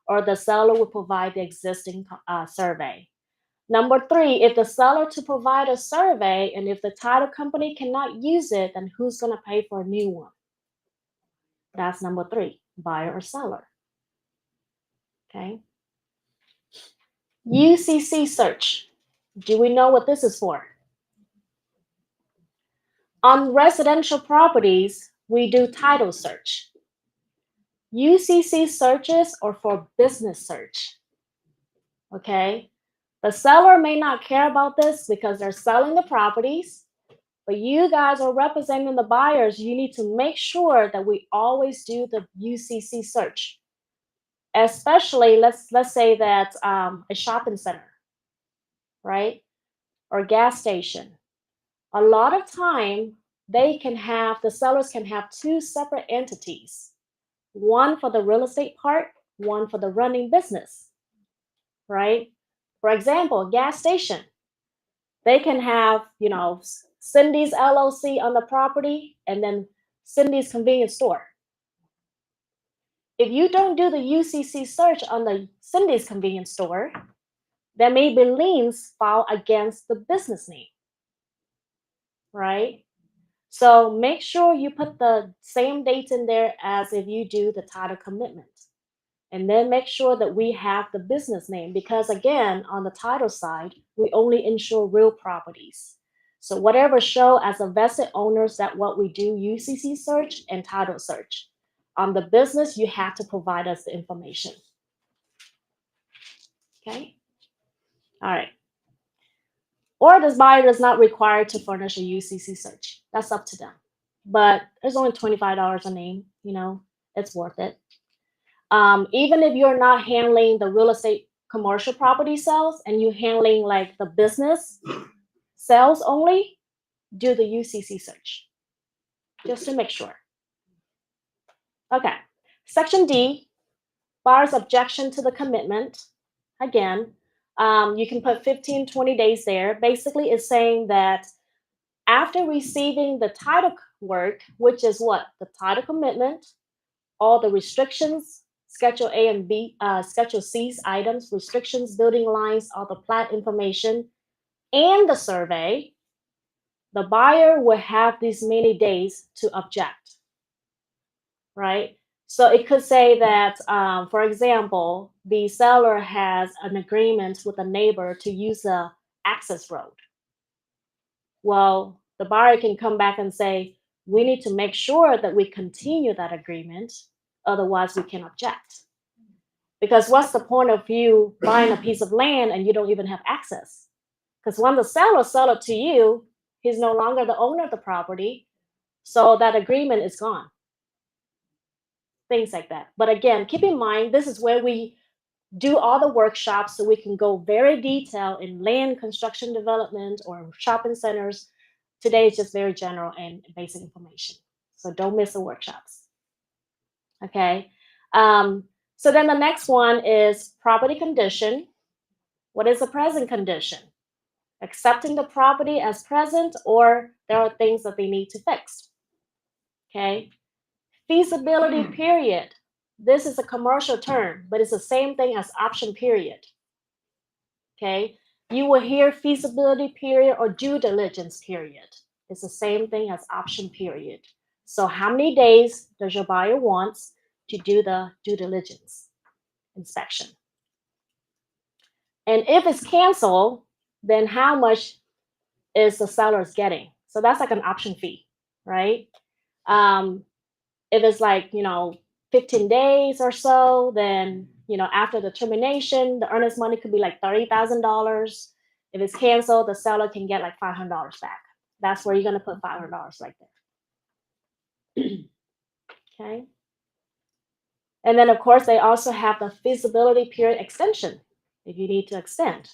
or the seller would provide the existing survey. Number 3, if the seller to provide a survey and if the title company cannot use it, then who's going to pay for a new one? That's number 3, buyer or seller. Okay. UCC search. Do we know what this is for? On residential properties, we do title search. UCC searches are for business search. Okay. The seller may not care about this because they're selling the properties, but you guys are representing the buyers. You need to make sure that we always do the UCC search. Especially, let's say that a shopping center, right? Or gas station. A lot of time, the sellers can have 2 separate entities. One for the real estate part, one for the running business, right? For example, gas station. They can have, Cindy's LLC on the property and then Cindy's convenience store. If you don't do the UCC search on the Cindy's convenience store, there may be liens filed against the business name, right? So make sure you put the same dates in there as if you do the title commitment. And then make sure that we have the business name because again, on the title side, we only insure real properties. So whatever show as a vested owners that what we do UCC search and title search. On the business, you have to provide us the information. Okay. All right. Or this buyer is not required to furnish a UCC search. That's up to them. But there's only $25 a name, it's worth it. Even if you're not handling the real estate commercial property sales and you're handling like the business sales only, do the UCC search just to make sure. Okay, Section D, buyer's objection to the commitment. Again, you can put 15, 20 days there. Basically, it's saying that after receiving the title work, which is what? The title commitment, all the restrictions, Schedule A and B, Schedule C's items, restrictions, building lines, all the plat information, and the survey, the buyer will have these many days to object, right? So it could say that, for example, the seller has an agreement with a neighbor to use the access road. Well, the buyer can come back and say, we need to make sure that we continue that agreement, otherwise we can object. Because what's the point of you buying a piece of land and you don't even have access? Because when the seller sells it to you, he's no longer the owner of the property, so that agreement is gone. Things like that. But again, keep in mind, this is where we do all the workshops so we can go very detailed in land construction development or shopping centers. Today is just very general and basic information. So don't miss the workshops. Okay. So then the next one is property condition. What is the present condition? Accepting the property as present, or there are things that they need to fix. Okay. Feasibility period. This is a commercial term, but it's the same thing as option period. Okay. You will hear feasibility period or due diligence period. It's the same thing as option period. So how many days does your buyer want to do the due diligence inspection? And if it's canceled, then how much is the seller getting? So that's like an option fee, right? If it's like, 15 days or so, then, after the termination, the earnest money could be like $30,000. If it's canceled, the seller can get like $500 back. That's where you're gonna put $500 right there. Okay. And then of course, they also have the feasibility period extension if you need to extend.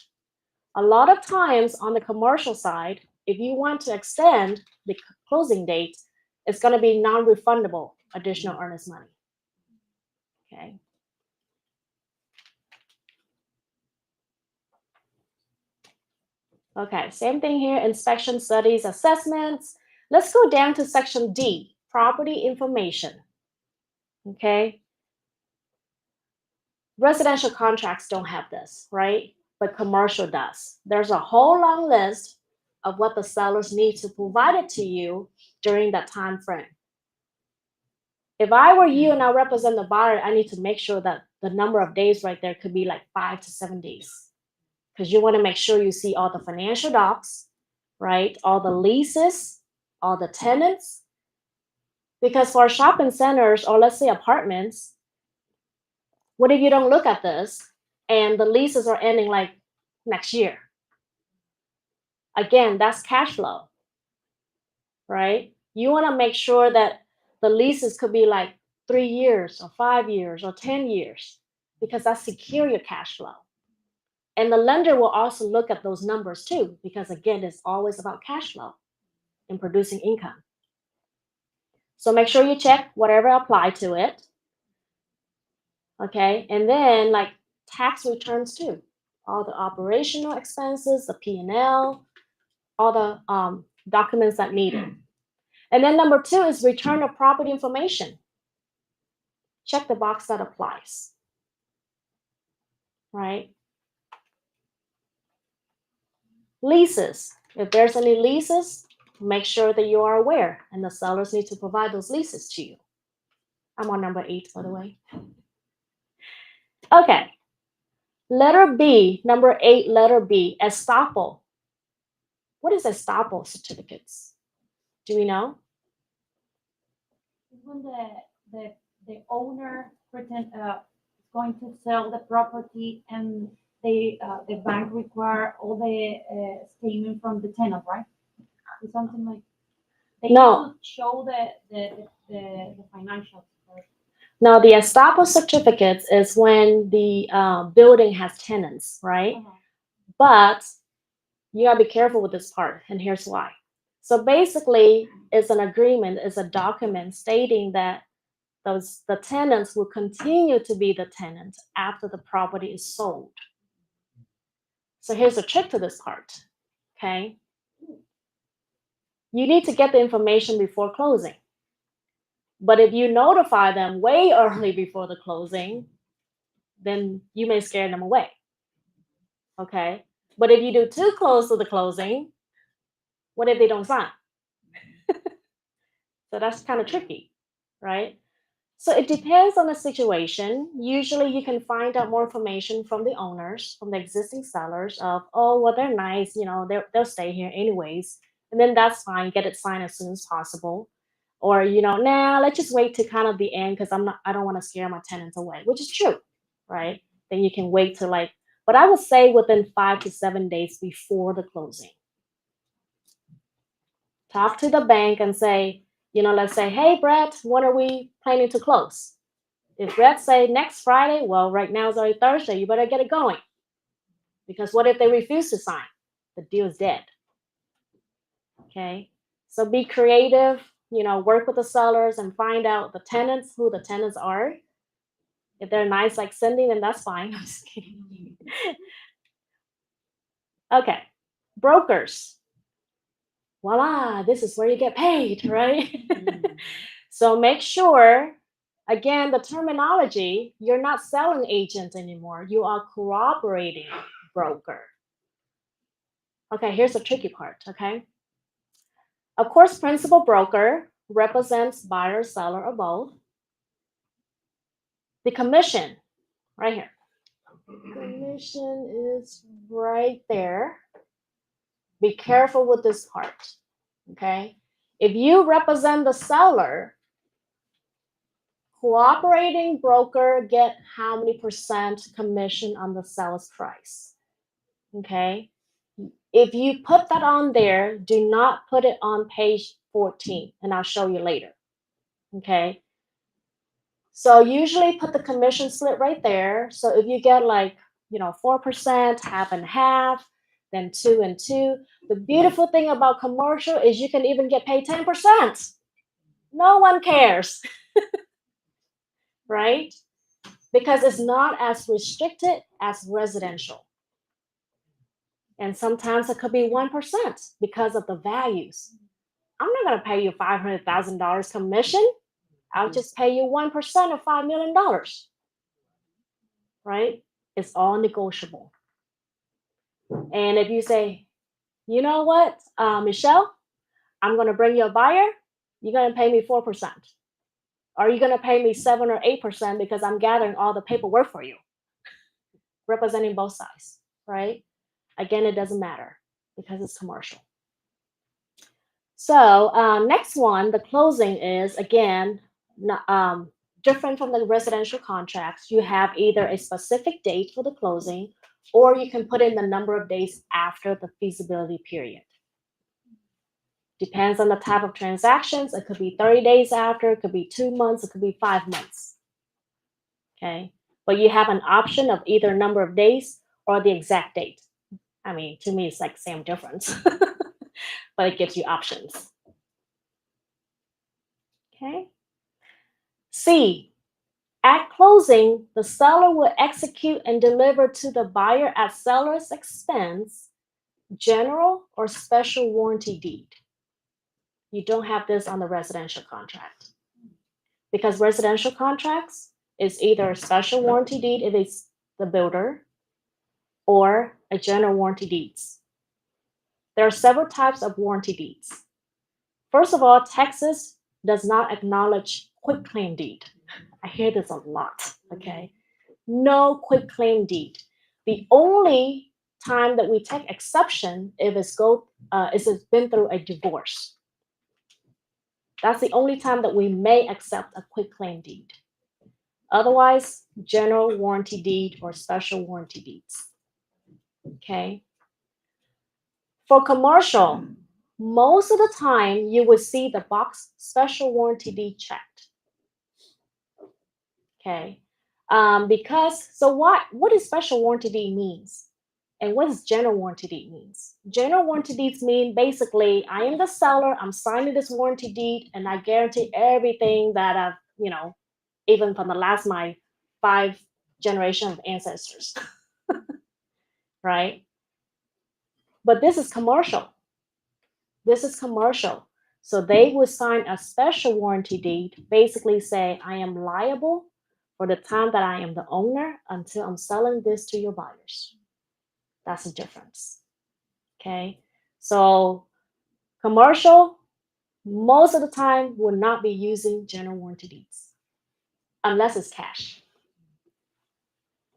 A lot of times on the commercial side, if you want to extend the closing date, it's gonna be non-refundable additional earnest money. Okay. Okay, same thing here, inspection, studies, assessments. Let's go down to section D, property information. Okay. Residential contracts don't have this, right? But commercial does. There's a whole long list of what the sellers need to provide it to you during that time frame. If I were you and I represent the buyer, I need to make sure that the number of days right there could be like 5 to 7 days. Because you want to make sure you see all the financial docs, right? All the leases, all the tenants. Because for shopping centers, or let's say apartments, what if you don't look at this and the leases are ending like next year? Again, that's cash flow, right? You want to make sure that the leases could be like 3 years or 5 years or 10 years, because that's secure your cash flow. And the lender will also look at those numbers too, because again, it's always about cash flow and producing income. So make sure you check whatever apply to it. Okay, and then like tax returns too. All the operational expenses, the P&L, all the documents that needed. And then number 2 is return of property information. Check the box that applies, right? Leases. If there's any leases, make sure that you are aware, and the sellers need to provide those leases to you. I'm on number 8, by the way. Okay. Letter B, number 8, letter B, estoppel. What is estoppel certificates? Do we know? When the owner pretend is going to sell the property and the bank require all the statement from the tenant, right? Or something like. They No. need to show the financials. Right? Now, the estoppel certificates is when the building has tenants, right? But you gotta be careful with this part, and here's why. So basically, it's an agreement, it's a document stating that the tenants will continue to be the tenant after the property is sold. So here's a trick to this part, okay? You need to get the information before closing. But if you notify them way early before the closing, then you may scare them away, okay? But if you do too close to the closing, what if they don't sign? So that's kind of tricky, right? So it depends on the situation. Usually you can find out more information from the owners, from the existing sellers of, oh, well, they're nice, you know, they'll stay here anyways. And then that's fine, get it signed as soon as possible. Or, you know, nah, let's just wait to kind of the end because I don't want to scare my tenants away, which is true, right? Then you can wait till like, but I would say within 5 to 7 days before the closing. Talk to the bank and say, you know, let's say, hey, Brett, when are we planning to close? If Brett say next Friday, well, right now it's already Thursday, you better get it going. Because what if they refuse to sign? The deal is dead. Okay, so be creative, you know, work with the sellers and find out the tenants, who the tenants are. If they're nice like Cindy, then that's fine. I'm just kidding. Okay, brokers. Voila, this is where you get paid, right? So make sure, again, the terminology, you're not selling agent anymore. You are cooperating broker. Okay, here's the tricky part, okay? Of course, principal broker represents buyer, seller, or both. The commission, right here. Commission is right there. Be careful with this part, okay? If you represent the seller, cooperating broker get how many % commission on the sales price, okay? If you put that on there, do not put it on page 14, and I'll show you later. Okay. So usually put the commission split right there. So if you get like, 4%, half and half, then 2 and 2. The beautiful thing about commercial is you can even get paid 10%. No one cares, right? Because it's not as restricted as residential. And sometimes it could be 1% because of the values. I'm not going to pay you $500,000 commission. I'll just pay you 1% of $5 million, right? It's all negotiable. And if you say, you know what, Michelle, I'm going to bring you a buyer, you're going to pay me 4%. Or you're going to pay me 7 or 8% because I'm gathering all the paperwork for you, representing both sides, right? Again, it doesn't matter because it's commercial. So next one, the closing is, again, different from the residential contracts. You have either a specific date for the closing, or you can put in the number of days after the feasibility period. Depends on the type of transactions. It could be 30 days after, it could be 2 months, it could be 5 months. Okay, but you have an option of either number of days or the exact date. I mean, to me, it's like same difference, but it gives you options. Okay. C, at closing, the seller will execute and deliver to the buyer at seller's expense, general or special warranty deed. You don't have this on the residential contract. Because residential contracts is either a special warranty deed if it's the builder or a general warranty deeds. There are several types of warranty deeds. First of all, Texas does not acknowledge quitclaim deed. I hear this a lot, okay? No quitclaim deed. The only time that we take exception if it's been through a divorce. That's the only time that we may accept a quitclaim deed. Otherwise, general warranty deed or special warranty deeds. Okay. For commercial, most of the time you will see the box special warranty deed checked. Okay. What does special warranty deed means? And what does general warranty deed means? General warranty deeds mean basically, I am the seller, I'm signing this warranty deed, and I guarantee everything that I've, even from the last my 5 generation of ancestors, right? But this is commercial. This is commercial. So they would sign a special warranty deed, basically say, I am liable for the time that I am the owner until I'm selling this to your buyers. That's the difference. Okay. So commercial, most of the time will not be using general warranty deeds unless it's cash.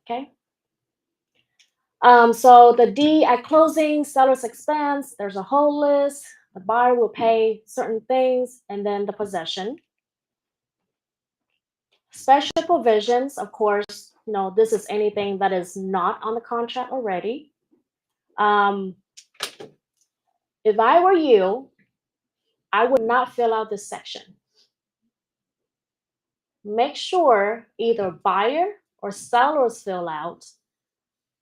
Okay. So the deed at closing, seller's expense, there's a whole list. The buyer will pay certain things, and then the possession. Special provisions, of course, this is anything that is not on the contract already. If I were you, I would not fill out this section. Make sure either buyer or sellers fill out.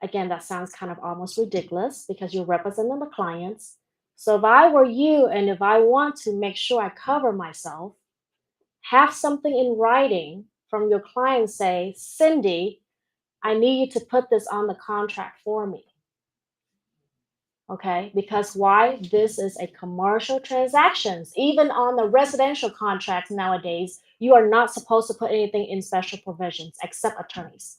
Again, that sounds kind of almost ridiculous because you're representing the clients. So if I were you, and if I want to make sure I cover myself, have something in writing from your client say, Cindy, I need you to put this on the contract for me. Okay, because why? This is a commercial transactions. Even on the residential contracts nowadays, you are not supposed to put anything in special provisions except attorneys.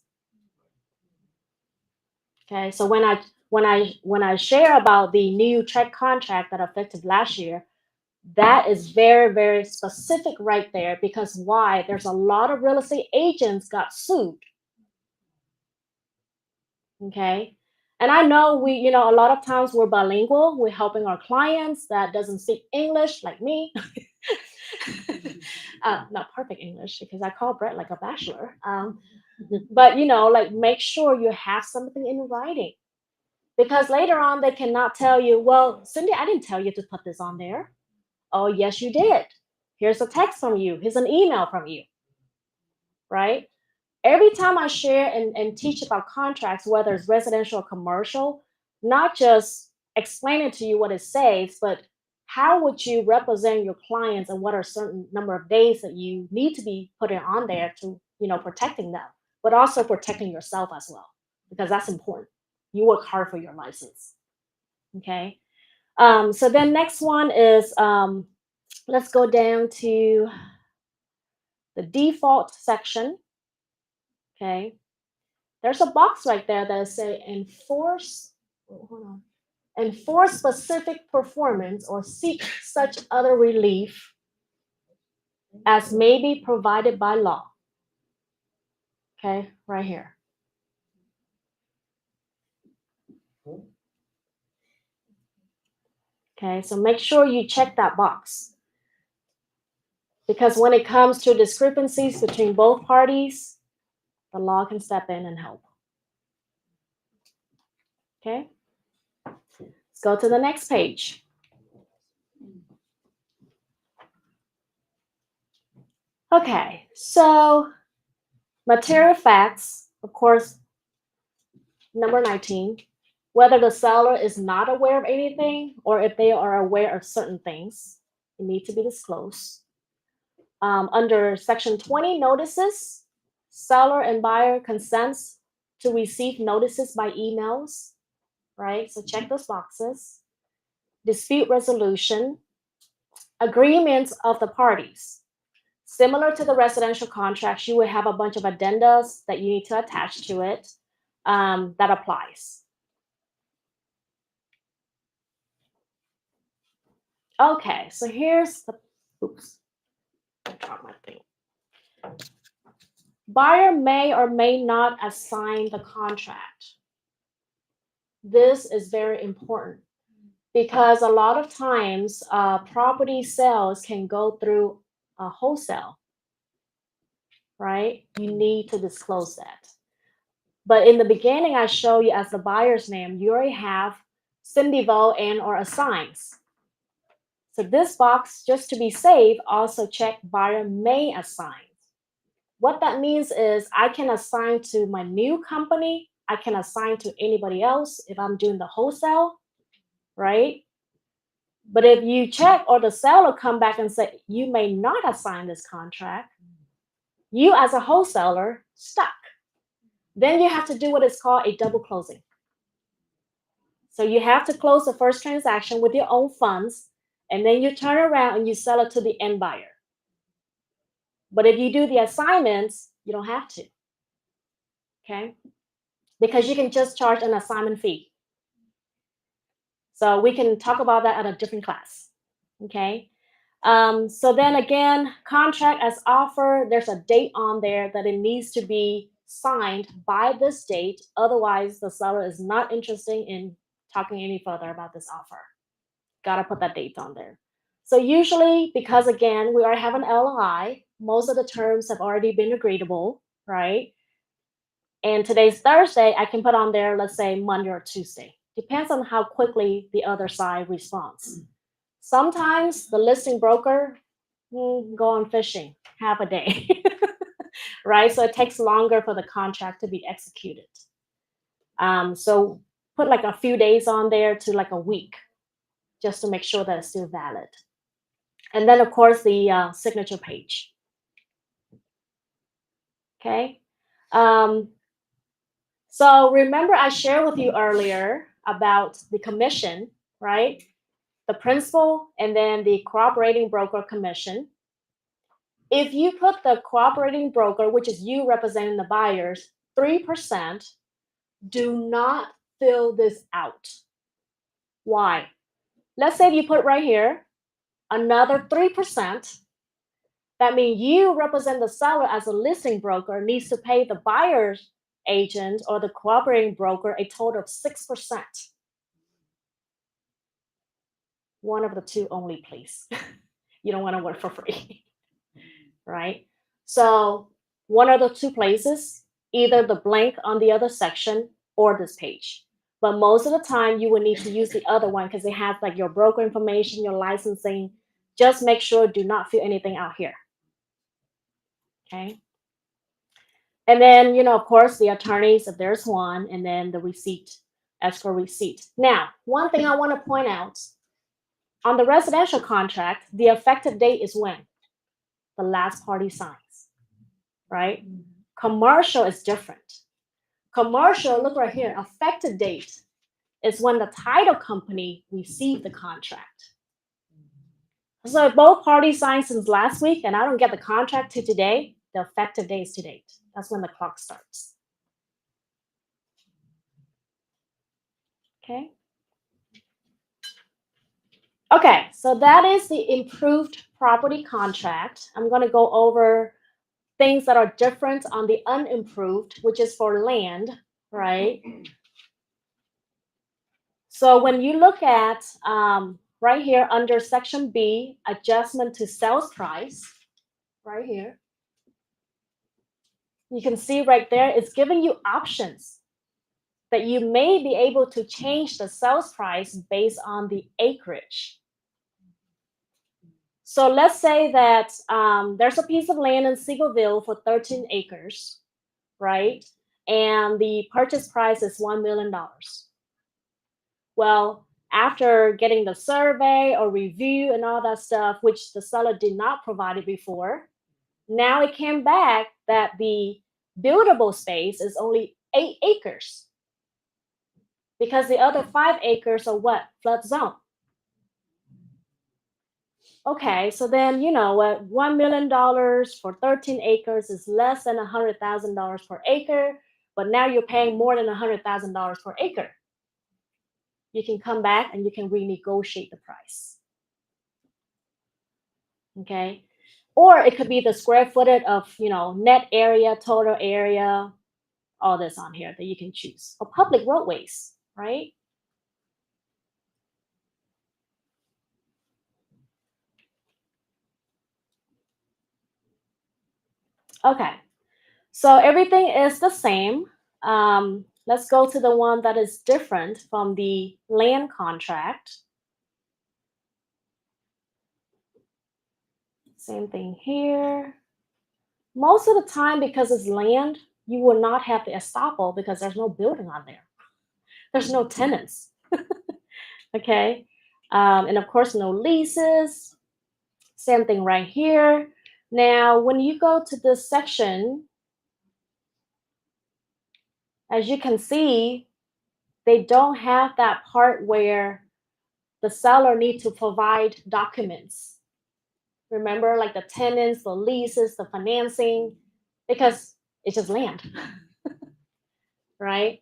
Okay, so when I share about the new check contract that effective last year, that is very, very specific right there, because why? There's a lot of real estate agents got sued. Okay. And I know we, a lot of times we're bilingual. We're helping our clients that doesn't speak English like me. Not perfect English because I call Brett like a bachelor. But, like make sure you have something in writing. Because later on, they cannot tell you, well, Cindy, I didn't tell you to put this on there. Oh, yes, you did. Here's a text from you. Here's an email from you, right? Every time I share and teach about contracts, whether it's residential or commercial, not just explaining to you what it says, but how would you represent your clients and what are certain number of days that you need to be putting on there to, protecting them, but also protecting yourself as well, because that's important. You work hard for your license, okay? So then next one is, let's go down to the default section, okay? There's a box right there that says enforce specific performance or seek such other relief as may be provided by law. Okay, right here. Okay, so make sure you check that box. Because when it comes to discrepancies between both parties, the law can step in and help. Okay, let's go to the next page. Okay, so material facts, of course, number 19, whether the seller is not aware of anything or if they are aware of certain things, it need to be disclosed. Under section 20 notices, seller and buyer consents to receive notices by emails, right? So check those boxes. Dispute resolution, agreements of the parties. Similar to the residential contracts, you would have a bunch of addendas that you need to attach to it that applies. Okay, so here's the, oops, I dropped my thing. Buyer may or may not assign the contract. This is very important because a lot of times property sales can go through a wholesale, right? You need to disclose that. But in the beginning, I show you as the buyer's name, you already have Cindy Vo and or assigns. So this box, just to be safe, also check buyer may assign. What that means is I can assign to my new company. I can assign to anybody else if I'm doing the wholesale, right? But if you check or the seller come back and say, you may not assign this contract, you as a wholesaler stuck. Then you have to do what is called a double closing. So you have to close the first transaction with your own funds, and then you turn around and you sell it to the end buyer. But if you do the assignments, you don't have to, okay? Because you can just charge an assignment fee. So we can talk about that at a different class, okay? So then again, contract as offer, there's a date on there that it needs to be signed by this date. Otherwise, the seller is not interested in talking any further about this offer. Gotta put that date on there. So usually, because again, we already have an LOI, most of the terms have already been agreeable, right? And today's Thursday, I can put on there, let's say Monday or Tuesday. Depends on how quickly the other side responds. Sometimes the listing broker will go on fishing half a day, right? So it takes longer for the contract to be executed. So put like a few days on there to like a week, just to make sure that it's still valid. And then of course the signature page. Okay. So remember I shared with you earlier about the commission, right? The principal and then the cooperating broker commission. If you put the cooperating broker, which is you representing the buyers, 3%, do not fill this out. Why? Let's say you put right here, another 3%. That means you represent the seller as a listing broker needs to pay the buyer's agent or the cooperating broker a total of 6%. One of the two only, please. You don't want to work for free, right? So one of the two places, either the blank on the other section or this page. But most of the time, you will need to use the other one because it has like your broker information, your licensing. Just make sure do not fill anything out here. Okay. And then, of course, the attorneys, if there's one, and then the receipt, escrow receipt. Now, one thing I want to point out, on the residential contract, the effective date is when? The last party signs, right? Commercial is different. Commercial, look right here, effective date is when the title company received the contract. So if both parties signed since last week and I don't get the contract to today, the effective date is to date. That's when the clock starts. Okay. Okay, so that is the improved property contract. I'm going to go over things that are different on the unimproved, which is for land, right? So when you look at right here under section B, adjustment to sales price, right here, you can see right there, it's giving you options that you may be able to change the sales price based on the acreage. So let's say that there's a piece of land in Seagoville for 13 acres, right? And the purchase price is $1 million. Well, after getting the survey or review and all that stuff, which the seller did not provide it before, now it came back that the buildable space is only 8 acres because the other 5 acres are what? Flood zone. Okay, so then you know what? $1 million for 13 acres is less than $100,000 per acre, but now you're paying more than $100,000 per acre. You can come back and you can renegotiate the price. Okay, or it could be the square footage of net area, total area, all this on here that you can choose. Or public roadways, right? Okay, so everything is the same. Let's go to the one that is different from the land contract. Same thing here. Most of the time, because it's land, you will not have the estoppel because there's no building on there. There's no tenants. Okay, and of course, no leases. Same thing right here. Now, when you go to this section, as you can see, they don't have that part where the seller needs to provide documents. Remember, like the tenants, the leases, the financing, because it's just land, right?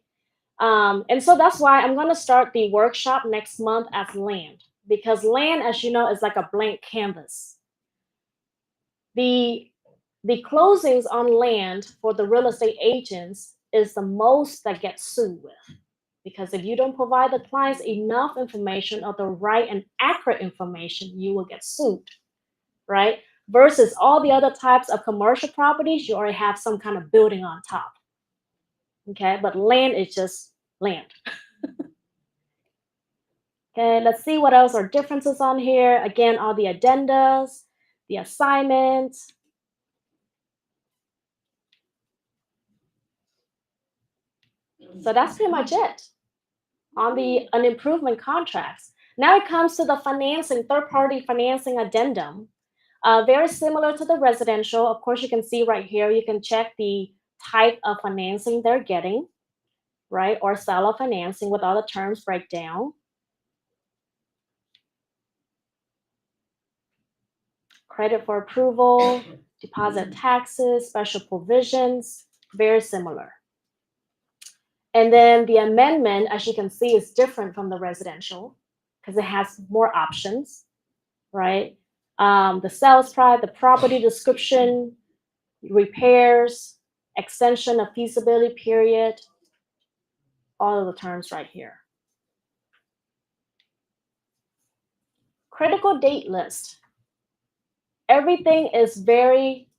And so that's why I'm going to start the workshop next month as land, because land, as you know, is like a blank canvas. The closings on land for the real estate agents is the most that gets sued with. Because if you don't provide the clients enough information or the right and accurate information, you will get sued, right? Versus all the other types of commercial properties, you already have some kind of building on top. Okay, but land is just land. Okay, let's see what else are differences on here. Again, all the addendas, the assignments. So that's pretty much it on the unimprovement contracts. Now it comes to the financing, third-party financing addendum. Very similar to the residential. Of course, you can see right here, you can check the type of financing they're getting, right? Or seller financing with all the terms breakdown. Credit for approval, deposit taxes, special provisions, very similar. And then the amendment, as you can see, is different from the residential because it has more options, right? The sales price, the property description, repairs, extension of feasibility period, all of the terms right here. Critical date list. Everything is very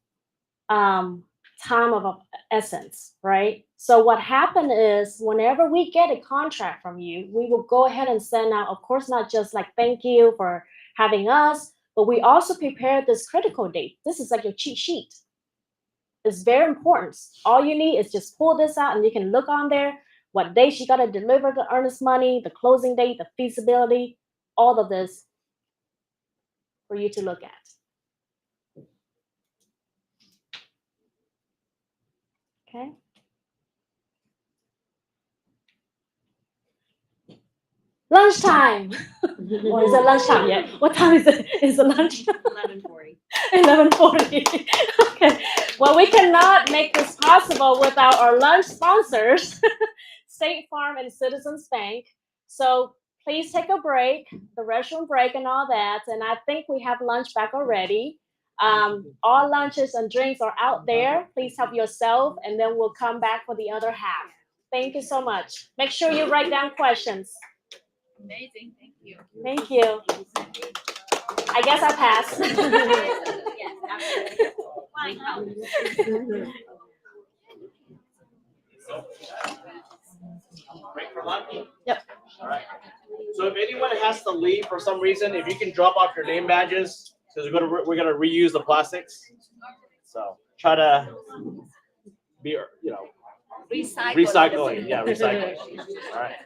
time of essence, right? So what happened is whenever we get a contract from you, we will go ahead and send out, of course, not just like thank you for having us, but we also prepare this critical date. This is like your cheat sheet. It's very important. All you need is just pull this out and you can look on there what date you got to deliver the earnest money, the closing date, the feasibility, all of this for you to look at. Okay. Lunchtime. Or is it lunchtime yet? What time is it? Is it lunch? 11:40. 11:40. Okay. Well, we cannot make this possible without our lunch sponsors, State Farm and Citizens Bank. So please take a break, the restroom break and all that. And I think we have lunch back already. All lunches and drinks are out there. Please help yourself, and then we'll come back for the other half. Thank you so much. Make sure you write down questions. Amazing, thank you. Thank you. I guess I passed. Yes, absolutely. Flying colors. Break for lunch? Yep. All right. So if anyone has to leave for some reason, if you can drop off your name badges, because we're gonna reuse the plastics. So try to be, recycling. Yeah, recycling. All right.